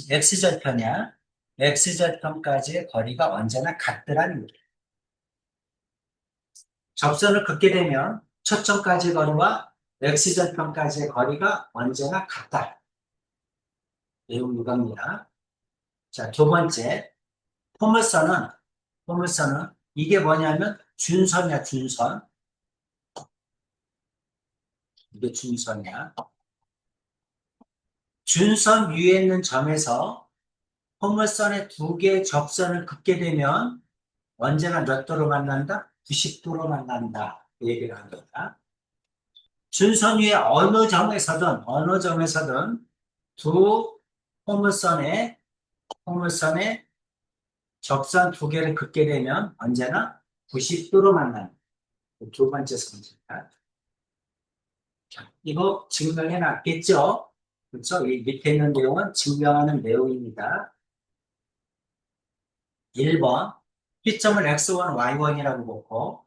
x절편이야. x절편까지의 거리가 언제나 같더라는 거예요. 접선을 긋게 되면 초점까지의 거리와 x절편까지의 거리가 언제나 같다. 내용 이겁니다. 자, 두 번째, 포물선은, 포물선은 이게 뭐냐면 준선이야, 준선. 이게 준선이야. 준선 위에 있는 점에서 포물선의 두 개의 접선을 긋게 되면 언제나 몇 도로 만난다? 90도로 만난다. 그 얘기를 한 거다. 준선 위에 어느 점에서든 두 포물선의 접선 두 개를 긋게 되면 언제나 90도로 만난다. 두 번째 성질이다. 자, 이거 증명해 놨겠죠? 그렇죠? 이 밑에 있는 내용은 증명하는 내용입니다. 1번, P점을 x1, y1이라고 놓고,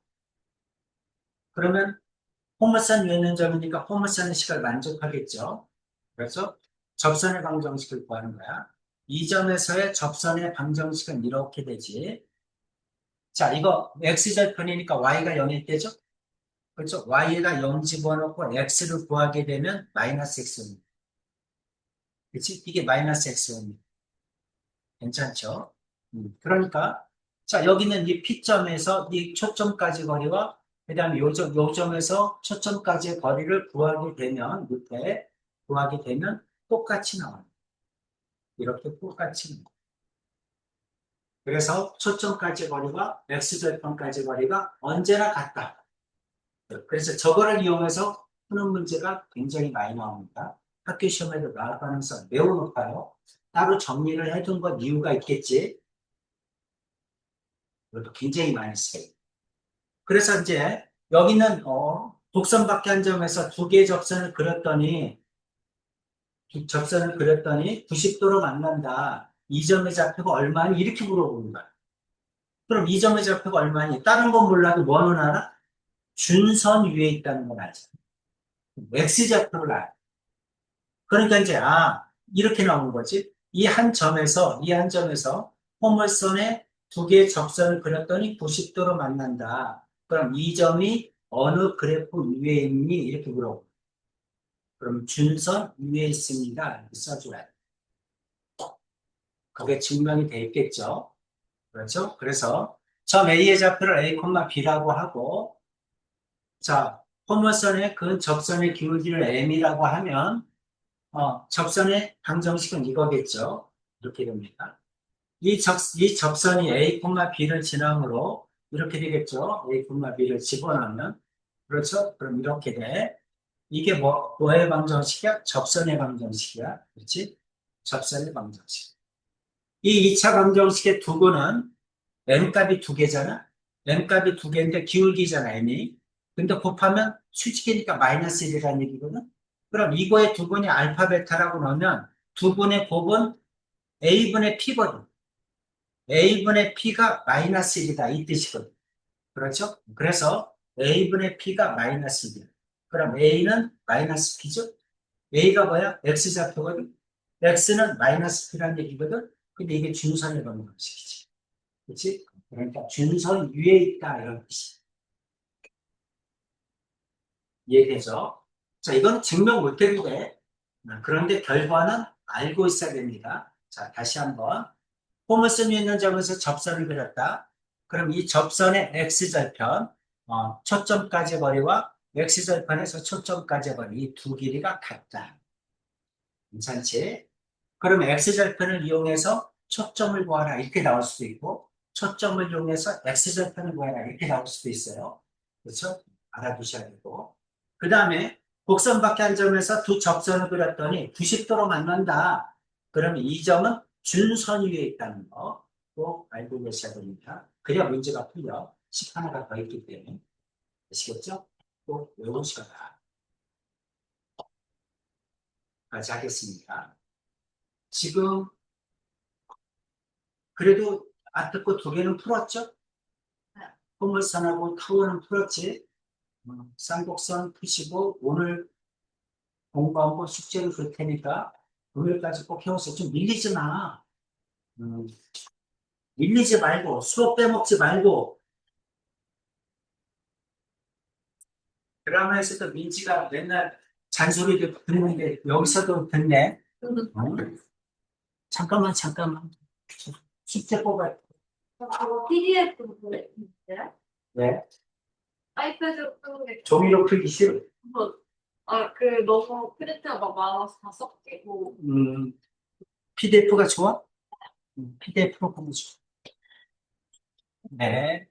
그러면 포물선 위에 있는 점이니까 포물선의 식을 만족하겠죠? 그래서 접선의 방정식을 구하는 거야. 이 점에서의 접선의 방정식은 이렇게 되지. 자, 이거 x절편이니까 y가 0일 때죠? 그렇죠? y에다 0 집어넣고 x를 구하게 되면 마이너스 x입니다. 그렇지? 이게 마이너스 x입니다. 괜찮죠? 그러니까 자 여기는 이 P점에서 이 초점까지 거리와 그 다음에 요 점에서 초점까지의 거리를 구하게 되면 밑에 구하게 되면 똑같이 나와요. 이렇게 똑같이 나와요. 그래서 초점까지 거리와 x절편까지 거리가 언제나 같다. 그래서 저거를 이용해서 푸는 문제가 굉장히 많이 나옵니다. 학교 시험에도 나올 가능성 매우 높아요. 따로 정리를 해둔 건 이유가 있겠지. 이것도 굉장히 많이 써요. 그래서 이제 여기는 곡선밖에 한 점에서 두 개의 접선을 그렸더니 90도로 만난다. 이 점의 좌표가 얼마니? 이렇게 물어보는 거야. 그럼 이 점의 좌표가 얼마니? 다른 건 몰라도 뭐는 알아? 준선 위에 있다는 걸 알죠. X좌표를 알아. 그러니까 이제, 이렇게 나오는 거지. 이 한 점에서 포물선에 두 개의 접선을 그렸더니 90도로 만난다. 그럼 이 점이 어느 그래프 위에 있니? 이렇게 물어보. 그럼 준선 위에 있습니다. 이렇게 써줘야 돼. 그게 증명이 돼 있겠죠. 그렇죠? 그래서 점 A의 좌표를 A, B라고 하고, 자, 포물선의 그 접선의 기울기를 M이라고 하면, 접선의 방정식은 이거겠죠. 이렇게 됩니다. 이 접선이 A, B를 지나므로 이렇게 되겠죠. A, B를 집어넣으면. 그렇죠? 그럼 이렇게 돼. 이게 뭐의 방정식이야? 접선의 방정식이야. 그렇지? 접선의 방정식. 이 2차 방정식의 두고는 M값이 두 개잖아? M값이 두 개인데 기울기잖아, M이. 근데 곱하면 수직이니까 마이너스 1이라는 얘기거든? 그럼 이거의 두분이 알파, 베타라고 넣으면 두분의 곱은 A분의 P거든. A분의 P가 마이너스 1이다. 이 뜻이거든. 그렇죠? 그래서 A분의 P가 마이너스 1이야. 그럼 A는 마이너스 P죠? A가 뭐야? X좌표거든? X는 마이너스 P라는 얘기거든? 근데 이게 준선의 방정식이지. 그렇지? 그러니까 준선 위에 있다. 이런 뜻이. 이해되죠? 자, 이건 증명 못해도 돼. 그런데 결과는 알고 있어야 됩니다. 자, 다시 한번. 포물선 위에 있는 점에서 접선을 그렸다. 그럼 이 접선의 X절편, 초점까지 거리와 X절편에서 초점까지 거리, 이 두 길이가 같다. 괜찮지? 그럼 X절편을 이용해서 초점을 구하라. 이렇게 나올 수도 있고, 초점을 이용해서 X절편을 구하라. 이렇게 나올 수도 있어요. 그렇죠? 알아두셔야 되고. 그 다음에 곡선밖에 한 점에서 두 접선을 그렸더니 90도로 만난다. 그러면 이 점은 준선 위에 있다는 거 꼭 알고 계셔야 됩니다. 그래야 문제가 풀려. 식 하나가 더 있기 때문에. 아시겠죠? 꼭 외우시거라. 까지 하겠습니다. 지금 그래도 앞에 거 두 개는 풀었죠? 포물선하고 타원은 풀었지? 쌍곡선 푸시고 오늘 공부한 거 숙제를 줄 테니까 오늘까지 꼭 해오세요. 좀 밀리지 마. 음, 밀리지 말고 수업 빼먹지 말고 드라마에서도 민지가 맨날 잔소리를 듣는데 여기서도 듣네. 어? 잠깐만. 숙제 뽑아. 그거 PDF 보내주세요. 네. 아이패드로 푸는 게 종이로 풀기 싫어. 너무 프린트가 막 많아서 다 섞이고. PDF가 좋아? PDF로 보내줘. 네.